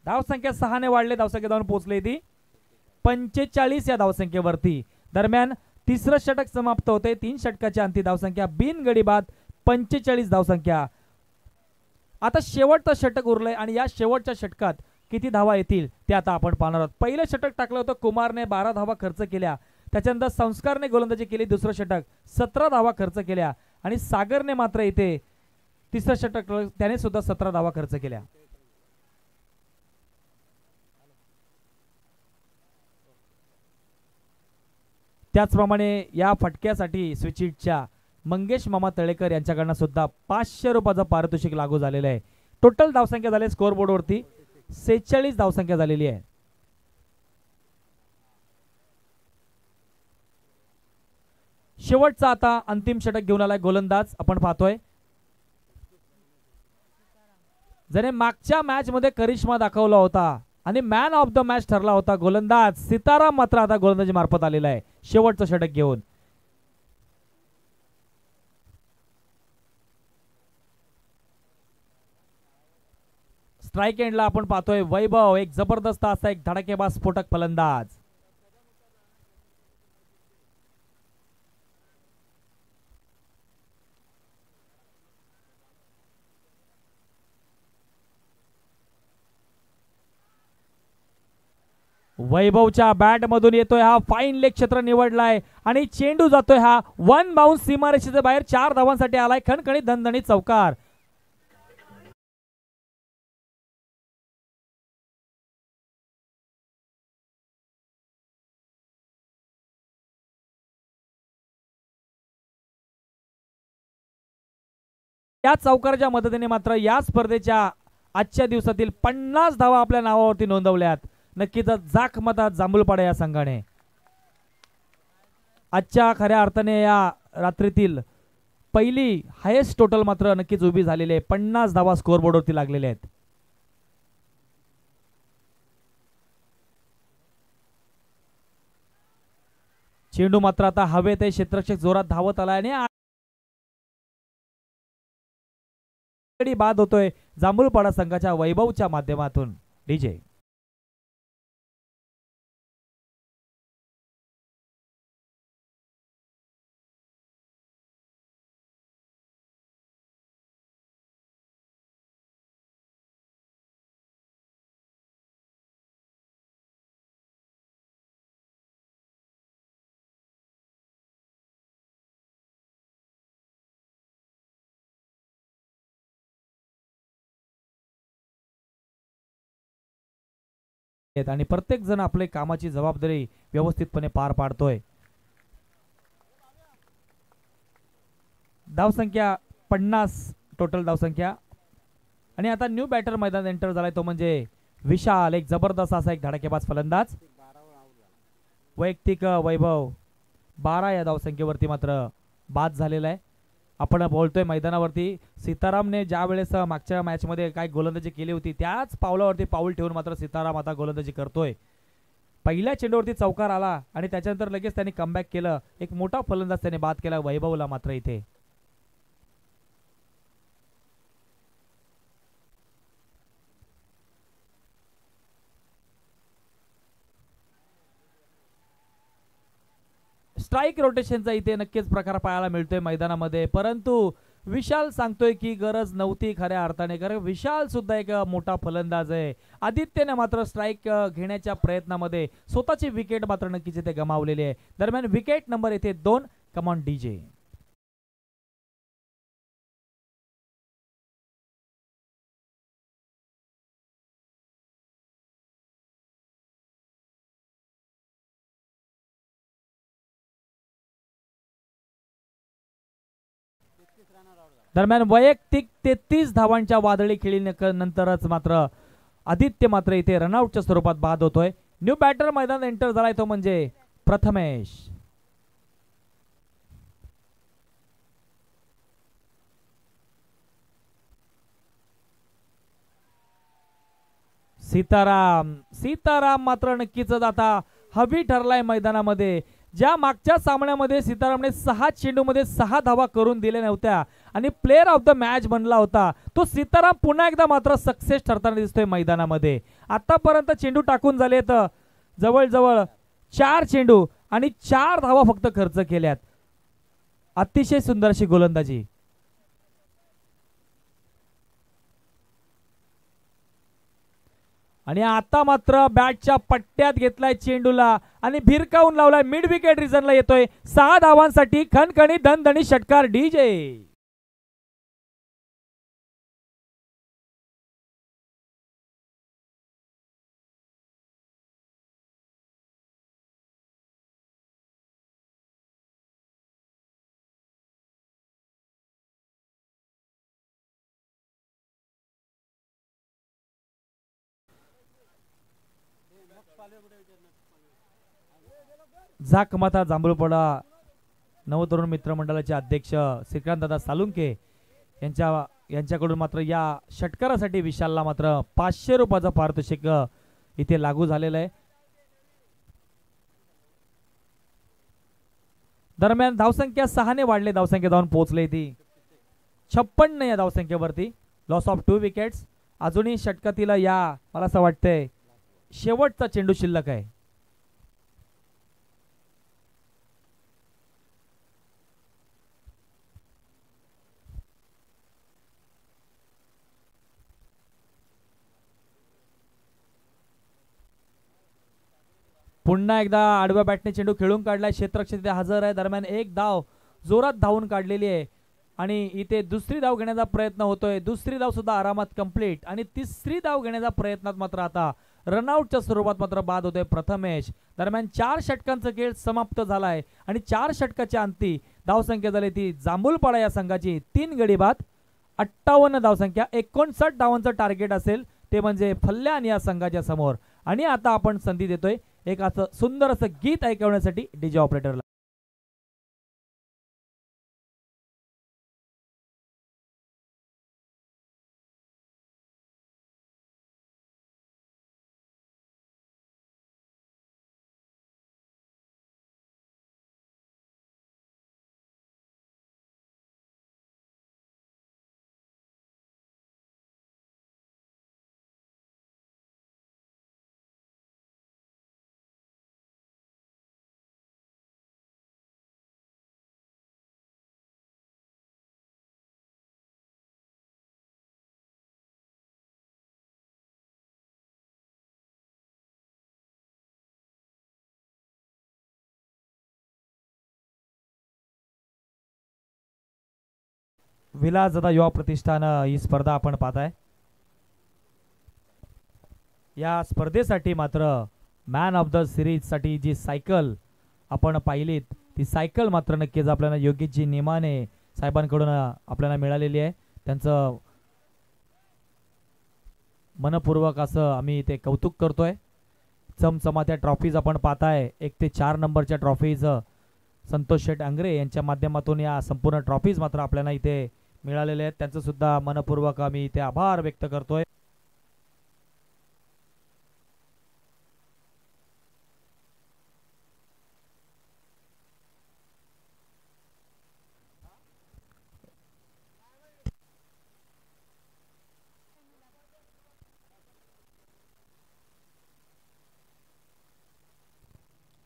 धावसंख्या 6 ने वाढले, धावसंख्या जाऊन पोहोचले ती 45 या धावसंख्येवरती. दरम्यान तिसरं षटक समाप्त होते. 3 षटकाच्या अंती धावसंख्या बिनगडी बाद 45 धावसंख्या. आता शेवटचं षटक उरलंय आणि या शेवटच्या षटकात किती धावा येतील ते आता आपण पाहणार आहोत. पहिलं षटक टाकलं होतं कुमारने, 12 धावा खर्च केल्या. त्याच्यानंतर संस्कारने गोलंदाजी केली, दुसरं षटक 17 धावा खर्च केल्या आणि सागरने मात्र इथे तिसरं षटक त्याने सुद्धा 17 धावा खर्च केल्या. त्याचप्रमाणे या फटक्यासाठी स्विचिटच्या मंगेश मामा तळेकर यांच्याकडनं सुद्धा 500 रुपयाचं पारितोषिक लागू झालेलं आहे. टोटल धावसंख्या झाली स्कोअर बोर्डवरती 46 धावसंख्या झालेली आहे. शेवटचा आता अंतिम षटक घेऊन आलाय गोलंदाज आपण पाहतोय. ज्याने मागच्या मॅच मध्ये करिश्मा दाखवला होता आणि मॅन ऑफ द मॅच ठरला होता गोलंदाज सीताराम मात्र आता गोलंदाजी मार्फत आलेला आहे शेवटचं षटक घेऊन. स्ट्राइक एंडला आपण पाहतोय वैभव, एक जबरदस्त असा एक धडाकेबाज स्फोटक फलंदाज. वैभवच्या बॅट मधून येतोय हा फाईन लेग क्षेत्र निवडलाय आणि चेंडू जातोय हा 1 बाउन्स सीमारेषेच्या बाहेर 4 धावांसाठी आलाय खणखणीत दणदणीत चौकार. या चौकाराच्या मदतीने मात्र या स्पर्धेच्या आजच्या दिवसातील 50 धावा आपल्या नावावरती नोंदवल्यात. नक्कीच जाखमतात जांभूळपाडा या संघाने. आजच्या खऱ्या अर्थाने या रात्रीतील पहिली हायेस्ट टोटल मात्र नक्कीच उभी झालेली आहे. 50 धावा स्कोअर बोर्डवरती लागलेल्या आहेत. चेंडू मात्र आता हवेत आहे. क्षेत्ररक्षक जोरात धावत आलाय आणि बाद होतोय जांभूळपाडा संघाच्या वैभवच्या माध्यमातून. डीजे आणि प्रत्येक जण आपले कामाची जबाबदारी व्यवस्थितपणे पार पाडतोय. धावसंख्या 50 टोटल धावसंख्या आणि आता न्यू बॅटर मैदान एंटर झालाय तो म्हणजे विशाल, एक जबरदस्त असा एक धडाकेबाज फलंदाज. वैयक्तिक वैभव 12 या धावसंख्येवरती मात्र बाद झालेला आहे. आपण बोलतोय मैदानावरती सीतारामने ज्या वेळेस मागच्या मॅच मध्ये काय गोलंदाजी केली होती त्याच पावलावरती पाऊल ठेवून मात्र सीताराम आता गोलंदाजी करतोय. पहिल्या चेंडूवरती चौकार आला आणि त्याच्यानंतर लगेच त्यांनी कमबॅक केलं. एक मोठा फलंदाज त्याने बाद केला वैभवला मात्र इथे. स्ट्राईक रोटेशनचा इथे नक्कीच प्रकार पाहायला मिळतोय मैदानामध्ये, परंतु विशाल सांगतोय की गरज नव्हती खऱ्या अर्थाने, कारण विशाल सुद्धा एक मोठा फलंदाज आहे. आदित्यने मात्र स्ट्राईक घेण्याच्या प्रयत्नामध्ये स्वतःची विकेट मात्र नक्कीच इथे गमावलेली आहे. दरम्यान विकेट नंबर इथे 2. Come on DJ. दरम्यान वैयक्तिक 33 धावांच्या वादळी खेळी नंतरच मात्र आदित्य मात्र इथे रनआउटच्या स्वरूपात बाद होतोय. न्यू बॅटर मैदान एंटर झालाय तो म्हणजे प्रथमेश. सीताराम मात्र नक्कीच आता हवी ठरलाय मैदानामध्ये. ज्या मागच्या सामन्यामध्ये सीतारामने 6 चेंडूमध्ये 6 धावा करून दिल्या नव्हत्या आणि प्लेअर ऑफ द मॅच बनला होता, तो सीताराम पुन्हा एकदा मात्र सक्सेस ठरताना दिसतोय मैदानामध्ये. आतापर्यंत चेंडू टाकून झालेत जवळजवळ 4 चेंडू आणि 4 धावा फक्त खर्च केल्यात. अतिशय सुंदर अशी गोलंदाजी. आणि आता मात्र बॅटच्या पट्ट्यात घेतलाय चेंडूला आणि भिरकावून लावलाय. मिड विकेट रिझनला येतोय. 6 धावांसाठी खणखणी दणदणी षटकार डीजे. झाकमाता जांभूळपडा नवतरुण मित्र मंडळाचे अध्यक्ष श्रीकांत दादा सालुंके यांच्याकडून मात्र या षटकारासाठी विशालला मात्र 500 रुपयाचं पारितोषिक इथे लागू झालेलं आहे. दरम्यान धावसंख्या 6 ने वाढले. धावसंख्या जाऊन पोहोचले ती 56 या धावसंख्येवरती. Loss of 2 wickets. अजूनही षटकातील या मला असं वाटतंय शेवटचा चेंडू शिल्लक आहे. पुन्हा एकदा आडव्या बॅटने चेंडू खेळून काढलाय. क्षेत्ररक्षक हजर आहे. दरम्यान एक धाव जोरात धावून काढलेली आहे आणि इथे दुसरी धाव घेण्याचा प्रयत्न होतोय. दुसरी धाव सुद्धा आरामात कंप्लीट आणि तिसरी धाव घेण्याच्या प्रयत्नात मात्र आता रनआउटच्या स्वरूपात मात्र बाद होतोय प्रथमेश. दरम्यान 4 षटकांचा खेळ समाप्त झालाय आणि 4 षटकाच्या अंती धावसंख्या झाली ती जांभूळपाडा या संघाची 3 गडी बाद. 58 धावसंख्या. 59 धावांचं टार्गेट असेल ते म्हणजे फल्यान या संघाच्या समोर. आणि आता आपण संधी देतोय एक असं सुंदर असं गीत ऐकवण्यासाठी डीजे ऑपरेटरला. विलासदादा युवा प्रतिष्ठान ही स्पर्धा आपण पाहताय. या स्पर्धेसाठी मात्र मॅन ऑफ द सिरीज साठी जी सायकल आपण पाहिलीत ती सायकल मात्र नक्कीच आपल्याला योगेशजी नेमाने साहेबांकडून आपल्याला मिळालेली आहे. त्यांचं मनपूर्वक असं आम्ही इथे कौतुक करतोय. चमचमात्या ट्रॉफीज आपण पाहताय, 1 ते 4 नंबरच्या ट्रॉफीज संतोष शेठ आंग्रे यांच्या माध्यमातून या संपूर्ण ट्रॉफीज मात्र आपल्याला इथे मिळालेले आहेत. त्यांचं सुद्धा मनपूर्वक आम्ही इथे आभार व्यक्त करतोय.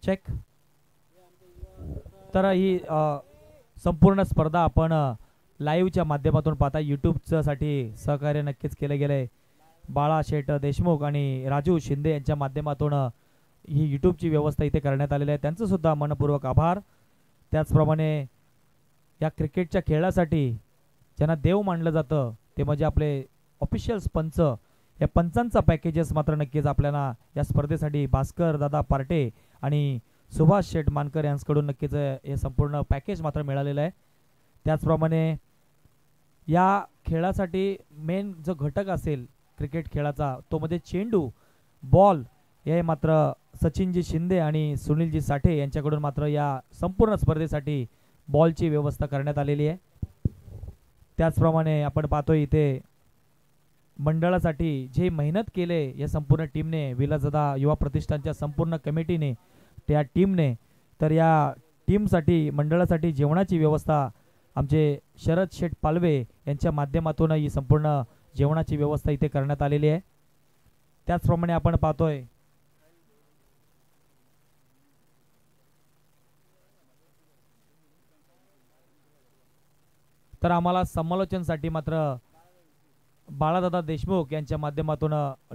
चेक. तर ही संपूर्ण स्पर्धा आपण लाईव्हच्या माध्यमातून पाहता. यूट्यूबच्या साठी सहकार्य नक्कीच केले गेले बाळा शेठ देशमुख आणि राजू शिंदे यांच्या माध्यमातून ही यूट्यूबची व्यवस्था इथे करण्यात आलेली आहे. त्यांचं सुद्धा मनपूर्वक आभार. त्याचप्रमाणे या क्रिकेटच्या खेळासाठी ज्यांना देव मानलं जातं ते म्हणजे आपले ऑफिशियल्स पंच. या पंचांचा पॅकेजेस मात्र नक्कीच आपल्याला या स्पर्धेसाठी भास्कर दादा पार्टे आणि सुभाष शेठ मानकर यांच्याकडून नक्कीच हे संपूर्ण पॅकेज मात्र मिळालेलं आहे. त्याचप्रमाणे या खेळासाठी मेन जो घटक असेल क्रिकेट खेळाचा तो म्हणजे चेंडू, बॉल, हे मात्र सचिनजी शिंदे आणि सुनीलजी साठे यांच्याकडून मात्र या संपूर्ण स्पर्धेसाठी बॉलची व्यवस्था करण्यात आलेली आहे. त्याचप्रमाणे आपण पाहतोय इथे मंडळासाठी जे मेहनत केले या संपूर्ण टीमने, विलासदादा युवा प्रतिष्ठानच्या संपूर्ण कमिटीने, त्या टीमने, तर या टीमसाठी मंडळासाठी जेवणाची व्यवस्था आमचे शरद शेठ पालवे यांच्या माध्यमातून ही संपूर्ण जेवणाची व्यवस्था इथे करण्यात आलेली आहे. त्याचप्रमाणे आपण पाहतोय तर आम्हाला समालोचनसाठी मात्र बाळादादा देशमुख यांच्या माध्यमातून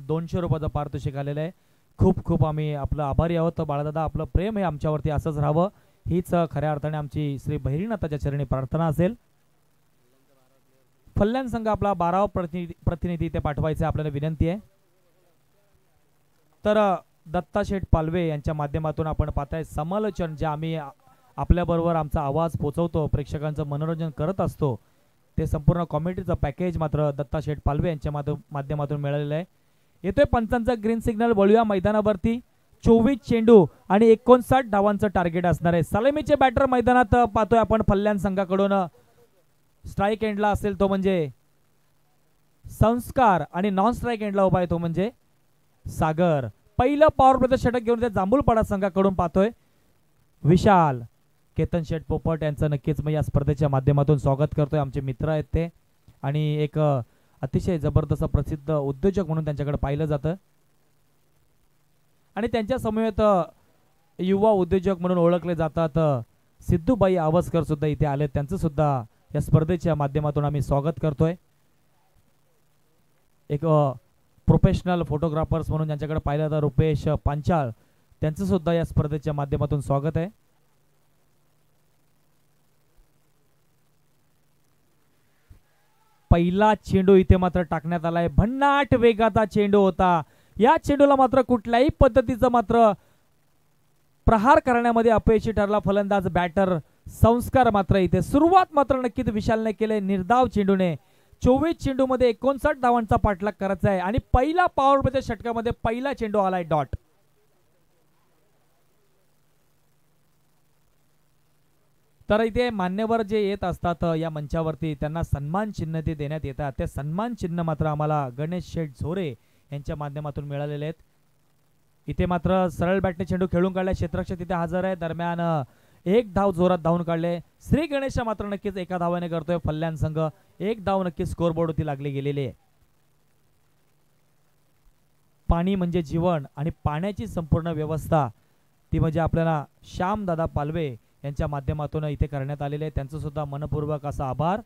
200 रुपयाचं पारितोषिक आलेलं आहे. खूप खूप आम्ही आपलं आभारी आहोत. बाळादादा, आपलं प्रेम हे आमच्यावरती असंच राहावं हीच खऱ्या अर्थाने आमची श्री बहिरीनाथाच्या चरणी प्रार्थना असेल. फल्यान संघ आपला 12वा प्रतिनिधी इथे पाठवायचा आपल्याला विनंती आहे. तर दत्ता शेठ पालवे यांच्या माध्यमातून आपण पाहताय समालोचन जे आम्ही आपल्याबरोबर आमचा आवाज पोहोचवतो, प्रेक्षकांचं मनोरंजन करत असतो, ते संपूर्ण कॉमेडीचं पॅकेज मात्र दत्ता शेठ पालवे यांच्या माध्यमातून मिळालेलं आहे. येतोय पंचांचा ग्रीन सिग्नल. वळूया मैदानावरती. 24 चेंडू आणि 59 धावांचं टार्गेट असणार आहे. सलामीचे बॅटर मैदानात पाहतोय आपण फल्यान संघाकडून. स्ट्राईक एंडला असेल तो म्हणजे संस्कार आणि नॉन स्ट्राईक एंडला उभा आहे तो म्हणजे सागर. पहिलं पॉवर प्लेचं षटक घेऊन ते जांभूलपाडा संघाकडून पाहतोय विशाल. केतन शेठ पोपट यांचं नक्कीच मी या स्पर्धेच्या माध्यमातून स्वागत करतोय. आमचे मित्र आहेत ते आणि एक अतिशय जबरदस्त प्रसिद्ध उद्योजक म्हणून त्यांच्याकडे पाहिलं जातं आणि त्यांच्या समवेत युवा उद्योजक म्हणून ओळखले जातात सिद्धूबाई आवसकर सुद्धा इथे आले. त्यांचं सुद्धा या स्पर्धेच्या माध्यमातून आम्ही स्वागत करतोय. एक प्रोफेशनल फोटोग्राफर्स म्हणून ज्यांच्याकडे पाहिलं जातं रुपेश पांचाळ, त्यांचं सुद्धा या स्पर्धेच्या माध्यमातून स्वागत आहे. पहिला चेंडू इथे मात्र टाकण्यात आलाय. भन्नाट वेगाचा चेंडू होता. या चेंडूला मात्र कुठल्याही पद्धतीचं मात्र प्रहार करण्यामध्ये अपयशी ठरला फलंदाज बॅटर संस्कार. मात्र इथे सुरुवात मात्र नक्कीच विशालने केले निर्धाव चेंडूने. 24 चेंडू मध्ये 59 धावांचा पाठलाग करायचा आहे आणि पहिला पॉवर प्लेच्या षटकामध्ये पहिला चेंडू आलाय डॉट. तर इथे मान्यवर जे येत असतात या मंचावरती त्यांना सन्मान चिन्ह ते देण्यात येतात. ते सन्मान चिन्ह मात्र आम्हाला गणेश शेठ झोरे यांच्या माध्यमातून मिळालेले आहेत. इथे मात्र सरळ बॅटने चेंडू खेळून काढलाय. क्षेत्ररक्षक तिथे हजर आहे. दरम्यान एक धाव जोरात धावून काढले. श्री गणेश मात्र नक्कीच एका धावाने करतोय फल्यान संघ. एक धाव नक्कीच स्कोरबोर्ड होती लागली गेलेली आहे. पाणी म्हणजे जीवन आणि पाण्याची संपूर्ण व्यवस्था ती म्हणजे आपल्याला श्यामदादा पालवे यांच्या माध्यमातून इथे करण्यात आलेले आहे. त्यांचं सुद्धा मनपूर्वक असा आभार.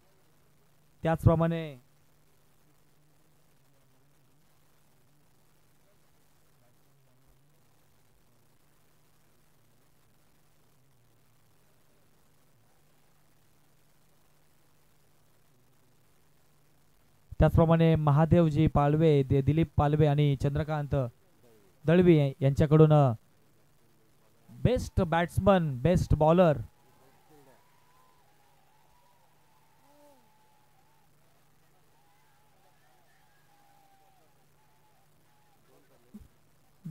त्याचप्रमाणे महादेवजी पालवे, दिलीप पालवे आणि चंद्रकांत दळवी यांच्याकडून बेस्ट बॅट्समन, बेस्ट बॉलर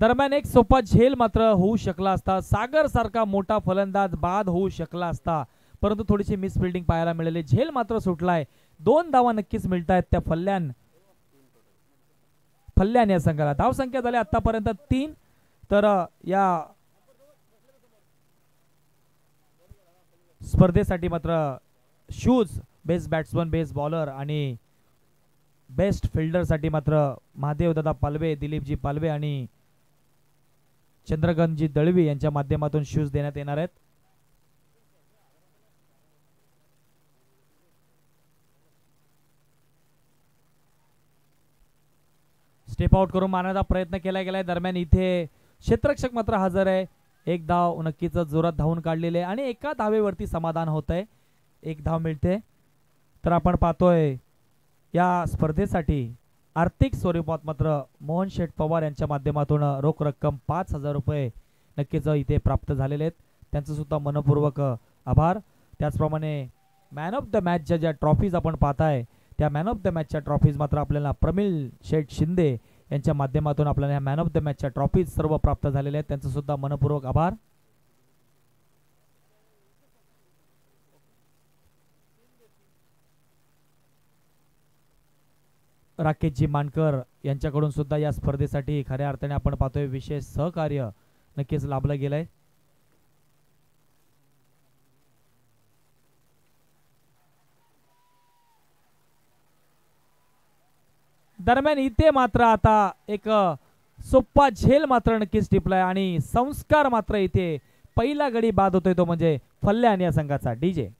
दरम्यान एक सोपा झेल मात्र होऊ शकला असता. सागर सारखा मोठा फलंदाज बाद होऊ शकला असता, परंतु थोडीशी मिस फिल्डिंग पाहायला मिळाली. झेल मात्र सुटलाय. 2 धावा नक्कीच मिळतायत त्या फल्ल्यान या संघाला. धाव संख्या झाली आतापर्यंत 3. तर या स्पर्धेसाठी मात्र shoes best batsman, best bowler आणि बेस्ट फिल्डरसाठी मात्र महादेवदादा पालवे, दिलीपजी पालवे आणि चंद्रकांतजी दळवी यांच्या माध्यमातून शूज देण्यात येणार आहेत. स्टेप आउट करून मारण्याचा प्रयत्न केला गेलाय. दरम्यान इथे क्षेत्ररक्षक मात्र हजर आहे. एक धाव नक्कीच जोरात धावून काढलेले आणि एका धावेवरती समाधान होत आहे. एक धाव मिळते. तर आपण पाहतोय या स्पर्धेसाठी आर्थिक स्वरूपात मात्र मोहन शेठ पवार यांच्या माध्यमातून रोख रक्कम 5,000 रुपये नक्कीच इथे प्राप्त झालेले आहेत. त्यांचं सुद्धा मनपूर्वक आभार. त्याचप्रमाणे मॅन ऑफ द मॅचच्या ज्या ट्रॉफीज आपण पाहताय, त्या मॅन ऑफ द मॅचच्या ट्रॉफीज मात्र आपल्याला प्रमिल शेठ शिंदे यांच्या माध्यमातून आपल्याला ह्या मॅन ऑफ द मॅचच्या ट्रॉफीज सर्व प्राप्त झालेल्या आहेत. त्यांचं सुद्धा मनपूर्वक आभार. राकेशजी मानकर यांच्याकडून सुद्धा या स्पर्धेसाठी खऱ्या अर्थाने आपण पाहतोय विशेष सहकार्य नक्कीच लाभलं गेलंय. दरम्यान इथे मात्र आता एक सोप्पा झेल मात्र नक्कीच टिपलाय आणि संस्कार मात्र इथे पहिला गडी बाद होतोय, तो म्हणजे फल्ल्यान या संघाचा. डीजे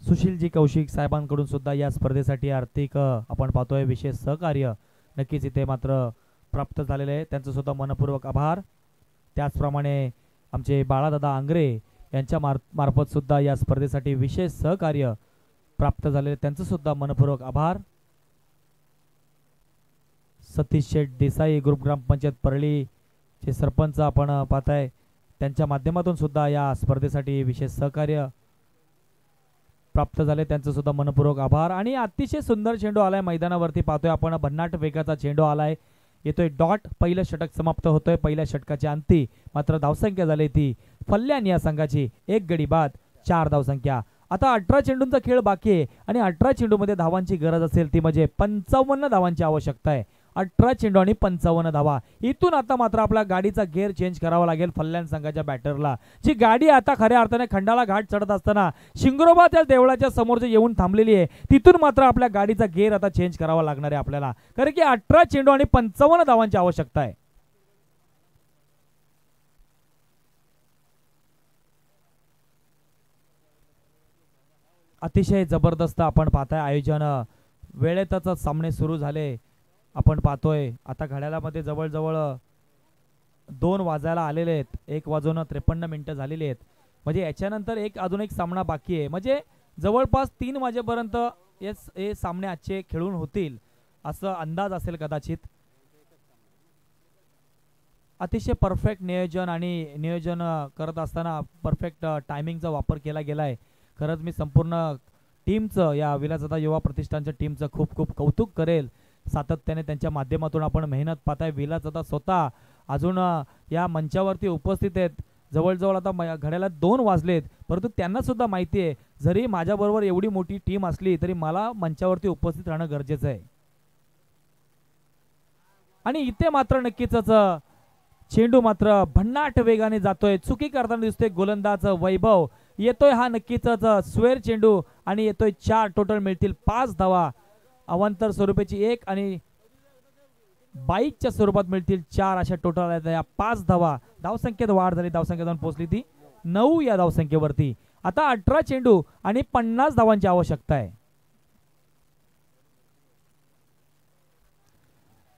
सुशीलजी कौशिक साहेबांकडून सुद्धा या स्पर्धेसाठी आर्थिक आपण पाहतोय विशेष सहकार्य नक्कीच इथे मात्र प्राप्त झालेले आहे. त्यांचं सुद्धा मनपूर्वक आभार. त्याचप्रमाणे आमचे बाळादादा आंग्रे यांच्या मार्फत सुद्धा या स्पर्धेसाठी विशेष सहकार्य प्राप्त झालेले, त्यांचं सुद्धा मनपूर्वक आभार. सतीश शेठ देसाई ग्रुप ग्रामपंचायत परळी चे सरपंच आपण पाहताय, त्यांच्या माध्यमातून सुद्धा या स्पर्धेसाठी विशेष सहकार्य प्राप्त झाले, त्यांचं सुद्धा मनपूर्वक आभार. आणि अतिशय सुंदर चेंडू आलाय मैदानावरती पाहतोय आपण. भन्नाट वेगाचा चेंडू आलाय, येतोय डॉट. पहिलं षटक समाप्त होतोय. पहिल्या षटकाच्या अंती मात्र धावसंख्या झाली ती फल्ल्यान या संघाची 1 गडी बाद 4 धावसंख्या. आता 18 चेंडूंचा खेळ बाकी आहे आणि 18 चेंडूमध्ये धावांची गरज असेल ती म्हणजे 55 धावांची आवश्यकता आहे. 18 चेंडू आणि 55 धावा. इथून आता मात्र आपल्या गाडीचा गेअर चेंज करावा लागेल फल्ल्यान संघाच्या बॅटरला. जी गाडी आता खऱ्या अर्थाने खंडाला घाट चढत असताना शिंगरोबा त्या देवळाच्या समोर जे येऊन थांबलेली आहे, तिथून मात्र आपल्या गाडीचा गेअर आता चेंज करावा लागणार आहे आपल्याला, कारण की 18 चेंडू आणि 55 धावांची आवश्यकता आहे. अतिशय जबरदस्त आपण पाहताय आयोजन. वेळेतच सामने सुरू झाले. आपण पाहतोय आता घड्याळामध्ये जवळजवळ 2 वाजायला आलेले आहेत. 1:53 झालेली आहेत. म्हणजे याच्यानंतर अजून एक सामना बाकी आहे. म्हणजे जवळपास 3 वाजेपर्यंत हे सामने आजचे खेळून होतील असं अंदाज असेल कदाचित. अतिशय परफेक्ट नियोजन आणि नियोजन करत असताना परफेक्ट टायमिंगचा वापर केला गेलाय. खरंच मी संपूर्ण टीमचं, या विलासदादा युवा प्रतिष्ठानच्या टीमचं खूप खूप कौतुक करेल. सातत्याने त्यांच्या माध्यमातून आपण मेहनत पाहताय. विलासदादा स्वतः अजून या मंचावरती उपस्थित आहेत. जवळजवळ आता घड्याला 2 वाजलेत, परंतु त्यांना सुद्धा माहिती आहे जरी माझ्याबरोबर एवढी मोठी टीम असली तरी मला मंचावरती उपस्थित राहणं गरजेचं आहे. आणि इथे मात्र नक्कीच चेंडू मात्र भन्नाट वेगाने जातोय. चुकी करताना दिसतोय गोलंदाज वैभव. येतोय हा नक्कीच स्क्वेअर चेंडू आणि येतोय 4. टोटल मिळतील 5 धावा. अवांतर स्वरूपाची 1 आणि बाईकच्या स्वरूपात मिळतील 4 अशा टोटल आहेत या 5 धावा. धावसंख्येत वाढ झाली. धावसंख्या जाऊन पोहोचली ती 9 या धावसंख्येवरती. आता 18 चेंडू आणि 50 धावांची आवश्यकता आहे.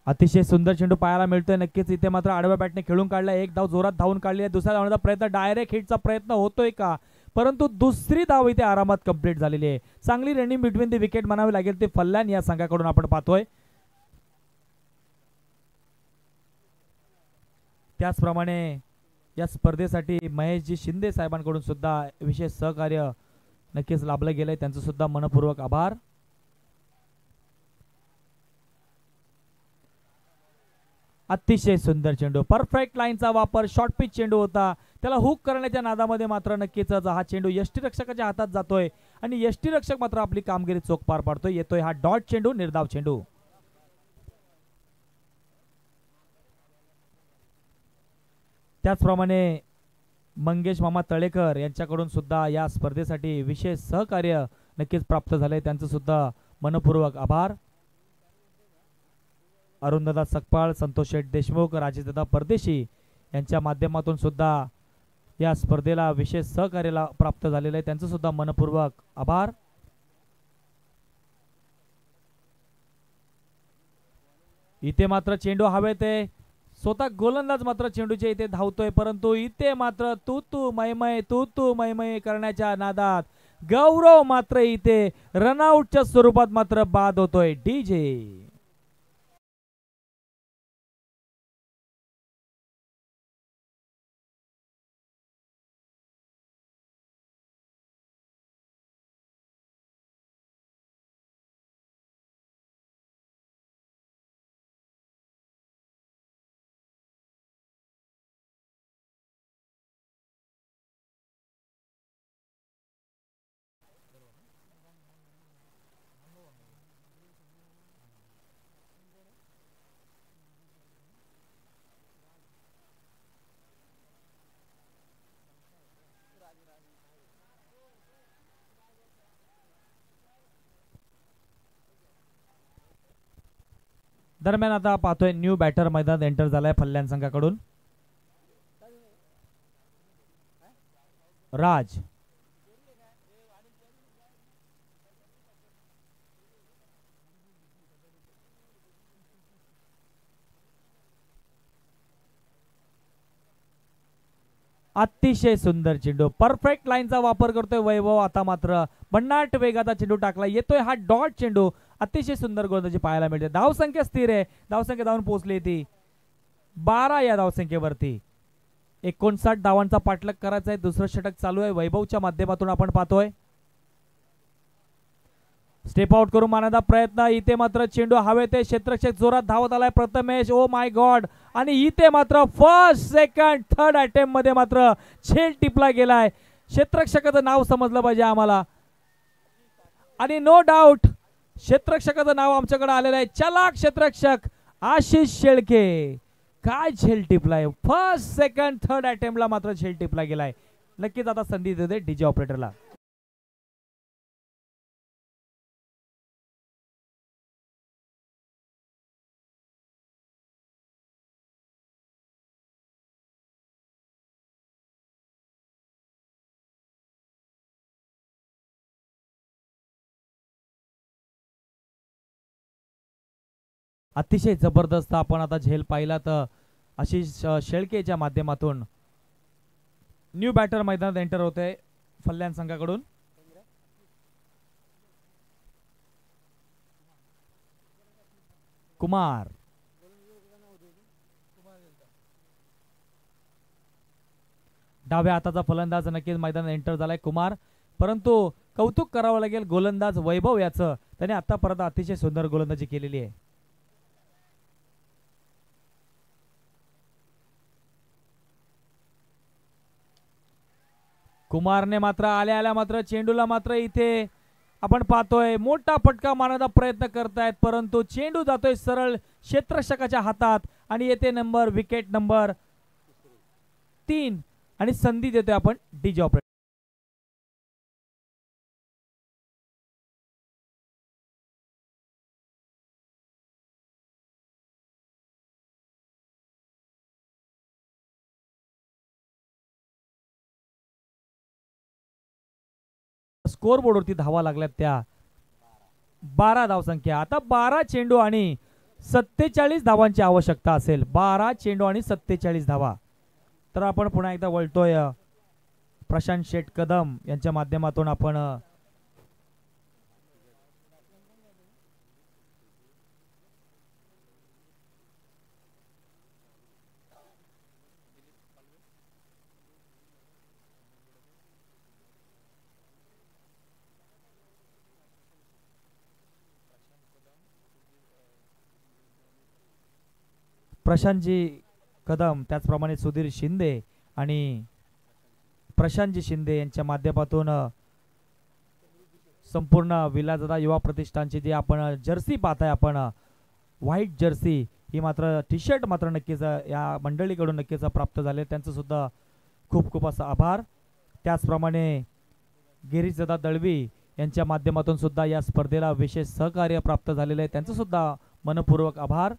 अतिशय सुंदर चेंडू पाहायला मिळतोय. नक्कीच इथे मात्र आडव्या बॅटने खेळून काढलाय. 1 धाव जोरात धावून काढली आहे. दुसऱ्या धावण्याचा प्रयत्न, डायरेक्ट हिटचा प्रयत्न होतोय का, परंतु दुसरी धाव इथे आरामात कंप्लीट झालेली आहे. चांगली रनिंग बिटवीन द विकेट म्हणावी लागेल ते फल्ल्यान या संघाकडून आपण पाहतोय. त्याचप्रमाणे या स्पर्धेसाठी महेशजी शिंदे साहेबांकडून सुद्धा विशेष सहकार्य नक्कीच लाभलं गेलंय, त्यांचं सुद्धा मनपूर्वक आभार. अतिशय सुंदर चेंडू, परफेक्ट लाईनचा वापर, शॉर्ट पिच चेंडू होता. त्याला हुक करण्याच्या नादामध्ये मात्र नक्कीच हा चेंडू यष्टीरक्षकाच्या हातात जातोय आणि यष्टीरक्षक मात्र आपली कामगिरी चोख पार पाडतोय. येतोय हा डॉट चेंडू, निर्धाव चेंडू. त्याचप्रमाणे मंगेश मामा तळेकर यांच्याकडून सुद्धा या स्पर्धेसाठी विशेष सहकार्य नक्कीच प्राप्त झाले, त्यांचं सुद्धा मनपूर्वक आभार. अरुणदादा सकपाळ, संतोष शेठ देशमुख, राजेशदादा परदेशी यांच्या माध्यमातून सुद्धा या स्पर्धेला विशेष सहकार्याला प्राप्त झालेले आहे, त्यांचं सुद्धा मनपूर्वक आभार. इथे मात्र चेंडू हवेत आहे, स्वतः गोलंदाज मात्र चेंडूच्या इथे धावतोय, परंतु इथे मात्र तू मैमय करण्याच्या नादात गौरव मात्र इथे रनआउटच्या स्वरूपात मात्र बाद होतोय. डीजे दरम्यान आता पाहतोय न्यू बॅटर मैदानात एंटर झालाय फल्ल्यान संघाकडून. राज अतिशय सुंदर चेंडू, परफेक्ट लाईनचा वापर करतोय वैभव. आता मात्र भन्नाट वेगाचा चेंडू टाकला, येतोय हा डॉट चेंडू. अतिशय सुंदर गोलंदाजी पाहायला मिळते. धावसंख्या स्थिर आहे, धावसंख्या धावून पोहोचली ती 12 या धावसंख्येवरती. 59 धावांचा पाठलाग करायचा आहे. दुसरं षटक चालू आहे, वैभवच्या माध्यमातून आपण पाहतोय. स्टेप आउट करून मारण्याचा प्रयत्न, इथे मात्र चेंडू हवेत आहे, क्षेत्ररक्षक जोरात धावत आलाय प्रथमेश, ओ माय गॉड. आणि इथे मात्र फर्स्ट सेकंड थर्ड अटेम्प्ट मध्ये मात्र झेल टिपला गेलाय. क्षेत्ररक्षकाचं नाव समजलं पाहिजे आम्हाला, आणि नो डाऊट क्षेत्ररक्षकाचं नाव आमच्याकडे आलेलं आहे, चलाक क्षेत्ररक्षक आशिष शेळके. काय झेल टिपलाय, फर्स्ट सेकंड थर्ड अटेम्प्टला मात्र झेल टिपला गेलाय. नक्कीच आता संधी देते डीजे ऑपरेटरला. अतिशय जबरदस्त आपण आता झेल पाहिला तर आशिष शेळकेच्या माध्यमातून न्यू बॅटर मैदानात एंटर होते फल्ल्यान संघाकडून. कुमार डाव्या हाताचा फलंदाज नक्कीच मैदानात एंटर झालाय कुमार, परंतु कौतुक करावं लागेल गोलंदाज वैभव याचं, त्याने आतापर्यंत अतिशय सुंदर गोलंदाजी केलेली आहे. कुमारने मात्र आल्या मात्र चेंडूला मात्र इथे आपण पाहतोय मोठा फटका मारण्याचा प्रयत्न करतायत, परंतु चेंडू जातोय सरळ क्षेत्ररक्षकाच्या हातात आणि येते विकेट नंबर 3 आणि संधी देतोय आपण डीजे ऑपरेटर. स्कोर बोर्डवरती धावा लागल्यात त्या 12 धावसंख्या. आता 12 चेंडू आणि 47 धावांची आवश्यकता असेल. 12 चेंडू आणि 47 धावा. तर आपण पुन्हा एकदा वळतोय प्रशांत शेठ कदम यांच्या माध्यमातून आपण प्रशांतजी कदम त्याचप्रमाणे सुधीर शिंदे आणि प्रशांतजी शिंदे यांच्या माध्यमातून संपूर्ण विलासदादा युवा प्रतिष्ठानची जी आपण जर्सी पाहताय आपण व्हाईट जर्सी ही मात्र टी शर्ट मात्र नक्कीच या मंडळीकडून नक्कीच प्राप्त झाले, त्यांचं सुद्धा खूप खूप असा आभार. त्याचप्रमाणे गिरीशदादा दळवी यांच्या माध्यमातून सुद्धा या स्पर्धेला विशेष सहकार्य प्राप्त झालेले आहे, त्यांचं सुद्धा मनपूर्वक आभार.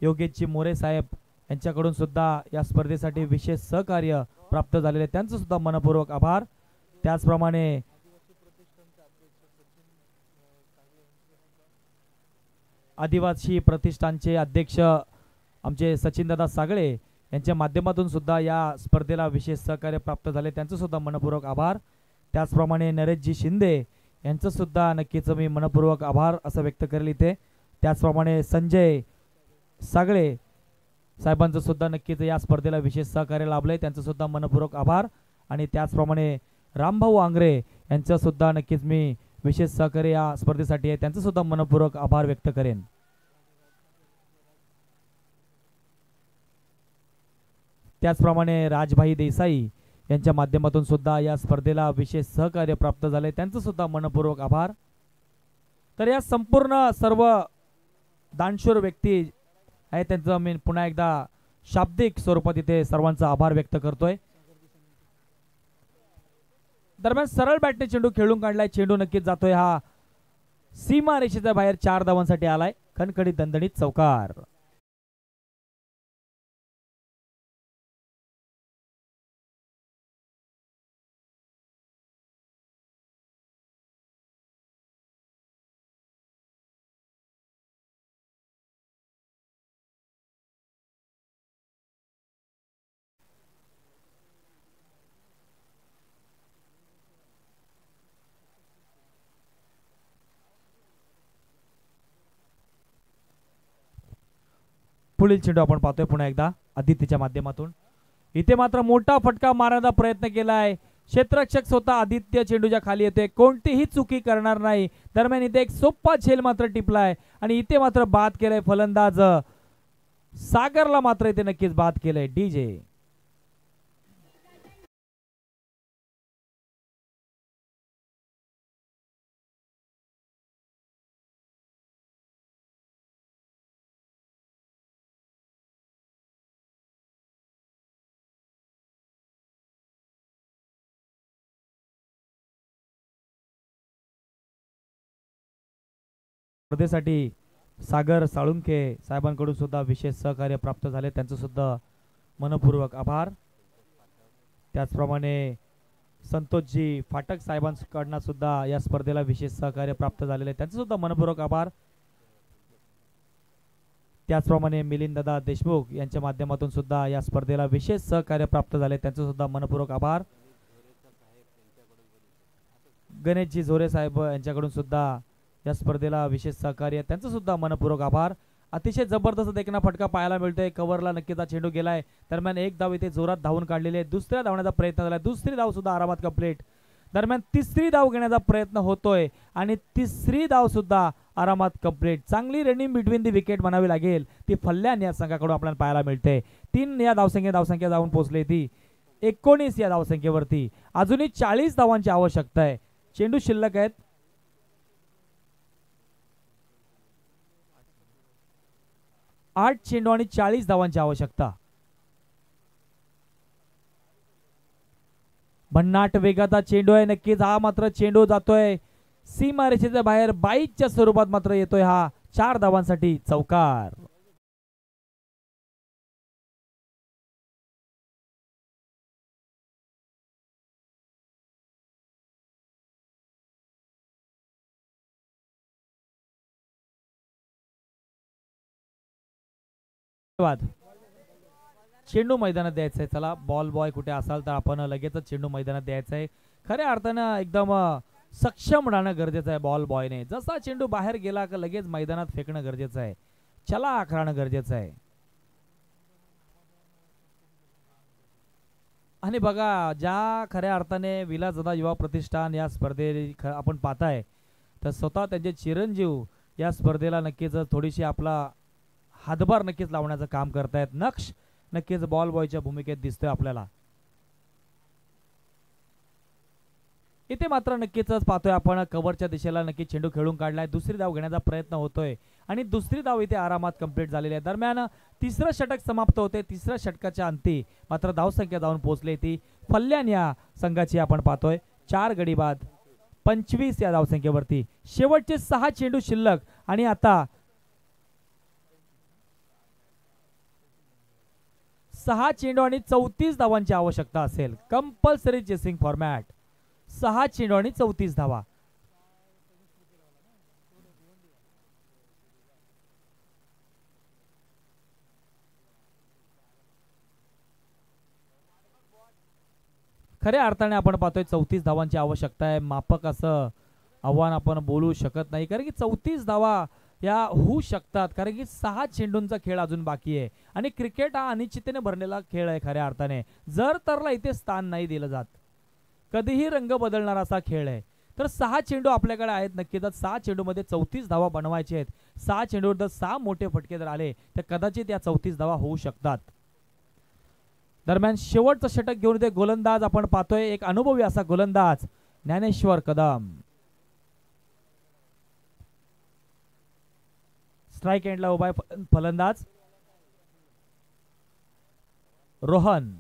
योगेशजी मोरे साहेब यांच्याकडून सुद्धा या स्पर्धेसाठी विशेष सहकार्य प्राप्त झालेले, त्यांचं सुद्धा मनपूर्वक आभार. त्याचप्रमाणे आदिवासी प्रतिष्ठानचे अध्यक्ष आमचे सचिनदादा सागळे यांच्या माध्यमातून सुद्धा या स्पर्धेला विशेष सहकार्य प्राप्त झाले, त्यांचं सुद्धा मनपूर्वक आभार. त्याचप्रमाणे नरेशजी शिंदे यांचं सुद्धा नक्कीच मी मनपूर्वक आभार असं व्यक्त करेल इथे. त्याचप्रमाणे संजय सागळे साहेबांचं सुद्धा नक्कीच या स्पर्धेला विशेष सहकार्य लाभलंय, त्यांचं सुद्धा मनपूर्वक आभार. आणि त्याचप्रमाणे रामभाऊ आंग्रे यांचं सुद्धा नक्कीच मी विशेष सहकार्य या स्पर्धेसाठी आहे, त्यांचं सुद्धा मनपूर्वक आभार व्यक्त करेन. त्याचप्रमाणे राजभाई देसाई यांच्या माध्यमातून सुद्धा या स्पर्धेला विशेष सहकार्य प्राप्त झाले, त्यांचं सुद्धा मनपूर्वक आभार. तर या संपूर्ण सर्व दानशूर व्यक्ती आहे त्यांचं मी पुन्हा एकदा शाब्दिक स्वरूपात इथे सर्वांचा आभार व्यक्त करतोय. दरम्यान सरळ बॅटने चेंडू खेळून काढलाय, चेंडू नक्कीच जातोय हा सीमा रेषेच्या बाहेर 4 धावांसाठी आलाय, खणखणीत दणदणीत चौकार. पुढील चेंडू आपण पाहतोय पुन्हा एकदा आदित्यच्या माध्यमातून. इथे मात्र मोठा फटका मारण्याचा प्रयत्न केलाय, क्षेत्ररक्षक स्वतः आदित्य चेंडूच्या खाली येतोय, कोणतीही चुकी करणार नाही. दरम्यान इथे एक सोपा झेल मात्र टिपलाय आणि इथे मात्र बाद केलाय फलंदाज सागरला, मात्र इथे नक्कीच बाद केलंय डीजे. स्पर्धेसाठी सागर साळुंखे साहेबांकडून सुद्धा विशेष सहकार्य प्राप्त झाले, त्यांचं सुद्धा मनपूर्वक आभार. त्याचप्रमाणे संतोषजी फाटक साहेबांकडून सुद्धा या स्पर्धेला विशेष सहकार्य प्राप्त झालेले, त्यांचं सुद्धा मनपूर्वक आभार. त्याचप्रमाणे मिलिंददादा देशमुख यांच्या माध्यमातून सुद्धा या स्पर्धेला विशेष सहकार्य प्राप्त झाले, त्यांचं सुद्धा मनपूर्वक आभार. गणेशजी झोरे साहेब यांच्याकडून सुद्धा या स्पर्धेला विशेष सहकार्य, त्यांचं सुद्धा मनपूर्वक आभार. अतिशय जबरदस्त देखना फटका पाहायला मिळतोय, कव्हरला नक्कीच चेंडू गेलाय. दरम्यान एक धाव इथे जोरात धावून काढलेली आहे, दुसऱ्या धावण्याचा प्रयत्न झाला, दुसरी धाव सुद्धा आरामात कंप्लीट. दरम्यान तिसरी धाव घेण्याचा प्रयत्न होतोय आणि तिसरी धाव सुद्धा आरामात कंप्लीट. चांगली रनिंग बिटवीन दी विकेट म्हणावी लागेल ती फल्ल्यान या संघाकडून आपल्याला पाहायला मिळते. 3 या धावसंख्या जाऊन पोहोचली ती 19 या धावसंख्येवरती. अजूनही 40 धावांची आवश्यकता आहे, चेंडू शिल्लक आहेत. 8 चेंडू आणि 40 धावांची आवश्यकता. भन्नाट वेगाचा चेंडू आहे, नक्कीच हा मात्र चेंडू जातोय सीमारेषेच्या बाहेर, 22च्या स्वरूपात मात्र येतोय हा 4 धावांसाठी चौकार. चेंडू मैदानात द्यायचा आहे. चला बॉल बॉय कुठे असाल तर आपण लगेचच चेंडू मैदानात द्यायचा आहे. खऱ्या अर्थानं एकदम सक्षम राहणं गरजेचं आहे बॉल बॉयने. जसा चेंडू बाहेर गेला का लगेच मैदानात फेकणं गरजेचं आहे. चलाख राहणं गरजेचं आहे. आणि बघा ज्या खऱ्या अर्थाने विलासदादा युवा प्रतिष्ठान या स्पर्धे आपण पाहताय तर स्वतः त्यांचे चिरंजीव या स्पर्धेला नक्कीच थोडीशी आपला हातभार नक्कीच लावण्याचं काम करतायत. नक्ष नक्कीच बॉल बॉयच्या भूमिकेत दिसतोय आपल्याला. इथे मात्र नक्कीच पाहतोय आपण कव्हरच्या दिशेला नक्की चेंडू खेळून काढलाय. दुसरी धाव घेण्याचा प्रयत्न होतोय आणि दुसरी धाव इथे आरामात कंप्लीट झालेली आहे. दरम्यान तिसरं षटक समाप्त होते. तिसऱ्या षटकाच्या अंती मात्र धावसंख्या जाऊन पोहोचली ती फल्यान या संघाची. आपण पाहतोय 4 गडी बाद 25 या धावसंख्येवरती. शेवटचे 6 चेंडू शिल्लक आणि आता 6 चेंडू आणि 34 धावांची आवश्यकता असेल. Compulsory chasing format. 6 चेंडू आणि 34 धावा. खऱ्या अर्थाने आपण पाहतोय 34 धावांची आवश्यकता आहे. मापक असं आव्हान आपण बोलू शकत नाही कारण की 34 धावा या होऊ शकतात कारण की 6 चेंडूंचा खेळ अजून बाकी आहे आणि क्रिकेट हा अनिश्चिततेने भरलेला खेळ आहे. खऱ्या अर्थाने जर तरला इथे स्थान नाही दिलं जात. कधीही रंग बदलणारा असा खेळ आहे. तर 6 चेंडू आपल्याकडे आहेत नक्कीच. 6 चेंडू मध्ये 34 धावा बनवायचे आहेत. 6 चेंडूवर जर 6 मोठे फटके जर आले तर कदाचित या 34 धावा होऊ शकतात. दरम्यान शेवटचं षटक घेऊन ते गोलंदाज आपण पाहतोय एक अनुभवी असा गोलंदाज ज्ञानेश्वर कदम. स्ट्राइक एंडला उभा आहे फलंदाज रोहन.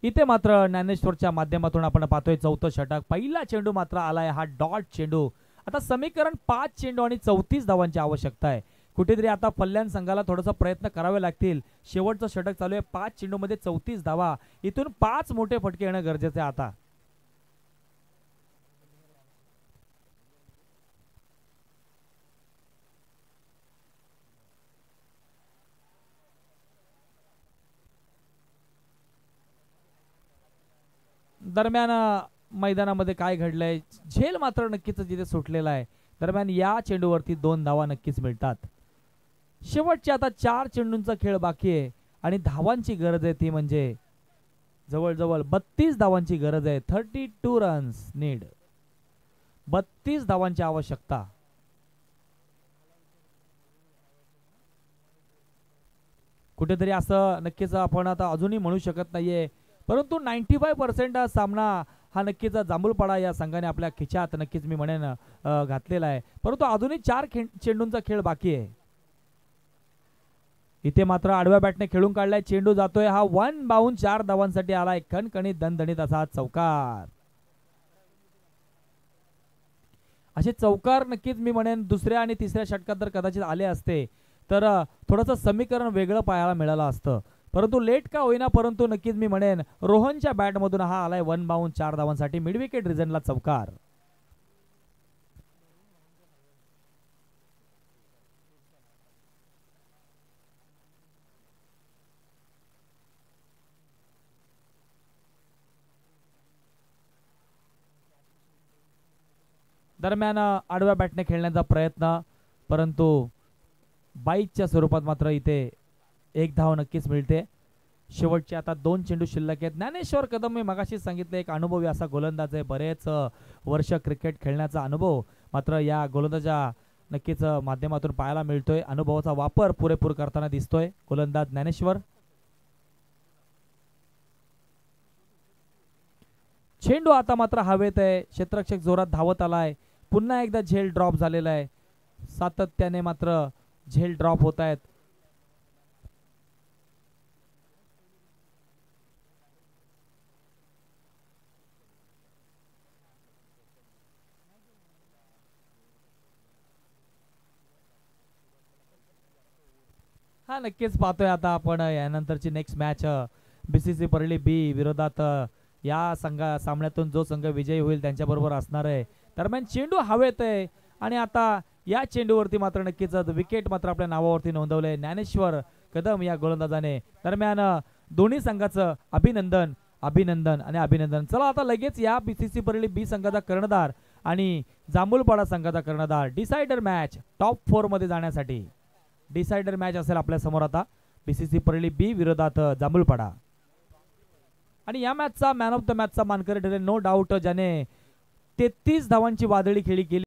इथे मात्र ज्ञानेश्वरच्या माध्यमातून आपण पाहतोय चौथं षटक. पहिला चेंडू मात्र आलाय हा डॉट चेंडू. आता समीकरण 5 चेंडू आणि 34 धावांची आवश्यकता आहे. कुठेतरी आता फल्यान संघाला थोडासा प्रयत्न करावे लागतील. शेवटचं षटक चालू आहे. 5 चेंडू मध्ये 34 धावा. इथून 5 मोठे फटके येणं गरजेचं आहे आता. दरम्यान मैदानामध्ये काय घडलंय. झेल मात्र नक्कीच जिथे सुटलेला आहे. दरम्यान या चेंडूवरती 2 धावा नक्कीच मिळतात. शेवटचे आता 4 चेंडूंचा खेळ बाकी आहे आणि धावांची गरज आहे ती म्हणजे जवळजवळ 32 धावांची गरज आहे. 32 रन्स नीड. 32 धावांची आवश्यकता. कुठेतरी असं नक्कीच आपण आता अजूनही म्हणू शकत नाहीये परंतु 95% सामना हा नक्कीच जांभूळपाडा या संघाने आपल्या खिच्यात नक्कीच मी म्हणेन घातलेला आहे. परंतु अजूनही 4 चेंडूंचा खेळ बाकी आहे. इथे मात्र आडव्या बॅटने खेळून काढलाय. चेंडू जातोय हा 1 बाउंड 4 धावांसाठी आलाय. खणखणीत दणदणीत असा चौकार. असे चौकार नक्कीच मी म्हणेन दुसऱ्या आणि तिसऱ्या षटकात जर कदाचित आले असते तर थोडंसं समीकरण वेगळं पाहायला मिळालं असतं. परंतु लेट का होईना परंतु नक्कीच मी म्हणेन रोहनच्या बॅटमधून हा आलाय 1 बाउंड 4 धावांसाठी मिड विकेट रिझनला चौकार. दरम्यान आडव्या बॅटने खेळण्याचा प्रयत्न परंतु बाईकच्या स्वरूपात मात्र इथे 1 धाव नक्कीच मिळते. शेवटचे आता 2 चेंडू शिल्लक आहेत. ज्ञानेश्वर कदम मी मगाशी सांगितलं एक अनुभवी असा गोलंदाज आहे. बरेच वर्ष क्रिकेट खेळण्याचा अनुभव मात्र या गोलंदाजा नक्कीच माध्यमातून पाहायला मिळतोय. अनुभवाचा वापर पुरेपूर करताना दिसतोय गोलंदाज ज्ञानेश्वर. चेंडू आता मात्र हवेत आहे. क्षेत्ररक्षक जोरात धावत आलाय. पुन्हा एकदा झेल ड्रॉप झालेला आहे. सातत्याने मात्र झेल ड्रॉप होत आहेत. हा नक्कीच पाहतोय आता आपण यानंतरची नेक्स्ट मॅच बीसीसी परळी बी विरोधात या सामन्यातून जो संघ विजयी होईल त्यांच्याबरोबर असणार आहे. दरम्यान चेंडू हवेत आहे आणि आता या चेंडूवरती मात्र नक्कीच विकेट मात्र आपल्या नावावरती नोंदवलंय ज्ञानेश्वर कदम या गोलंदाजाने. दरम्यान दोन्ही संघाचं अभिनंदन अभिनंदन आणि अभिनंदन. चला आता लगेच या बीसीसी परळी बी संघाचा कर्णधार आणि जांभूलपाडा संघाचा कर्णधार डिसाइडर मॅच टॉप 4 मध्ये जाण्यासाठी डिसाइडर मॅच असेल आपल्या समोर आता बीसीसी परळी बी विरोधात जांभूलपाडा. आणि या मॅचचा मॅन ऑफ द मॅचचा मानकरी ठरेल नो डाऊट ज्याने 33 धावांची वादळी खेळी केली.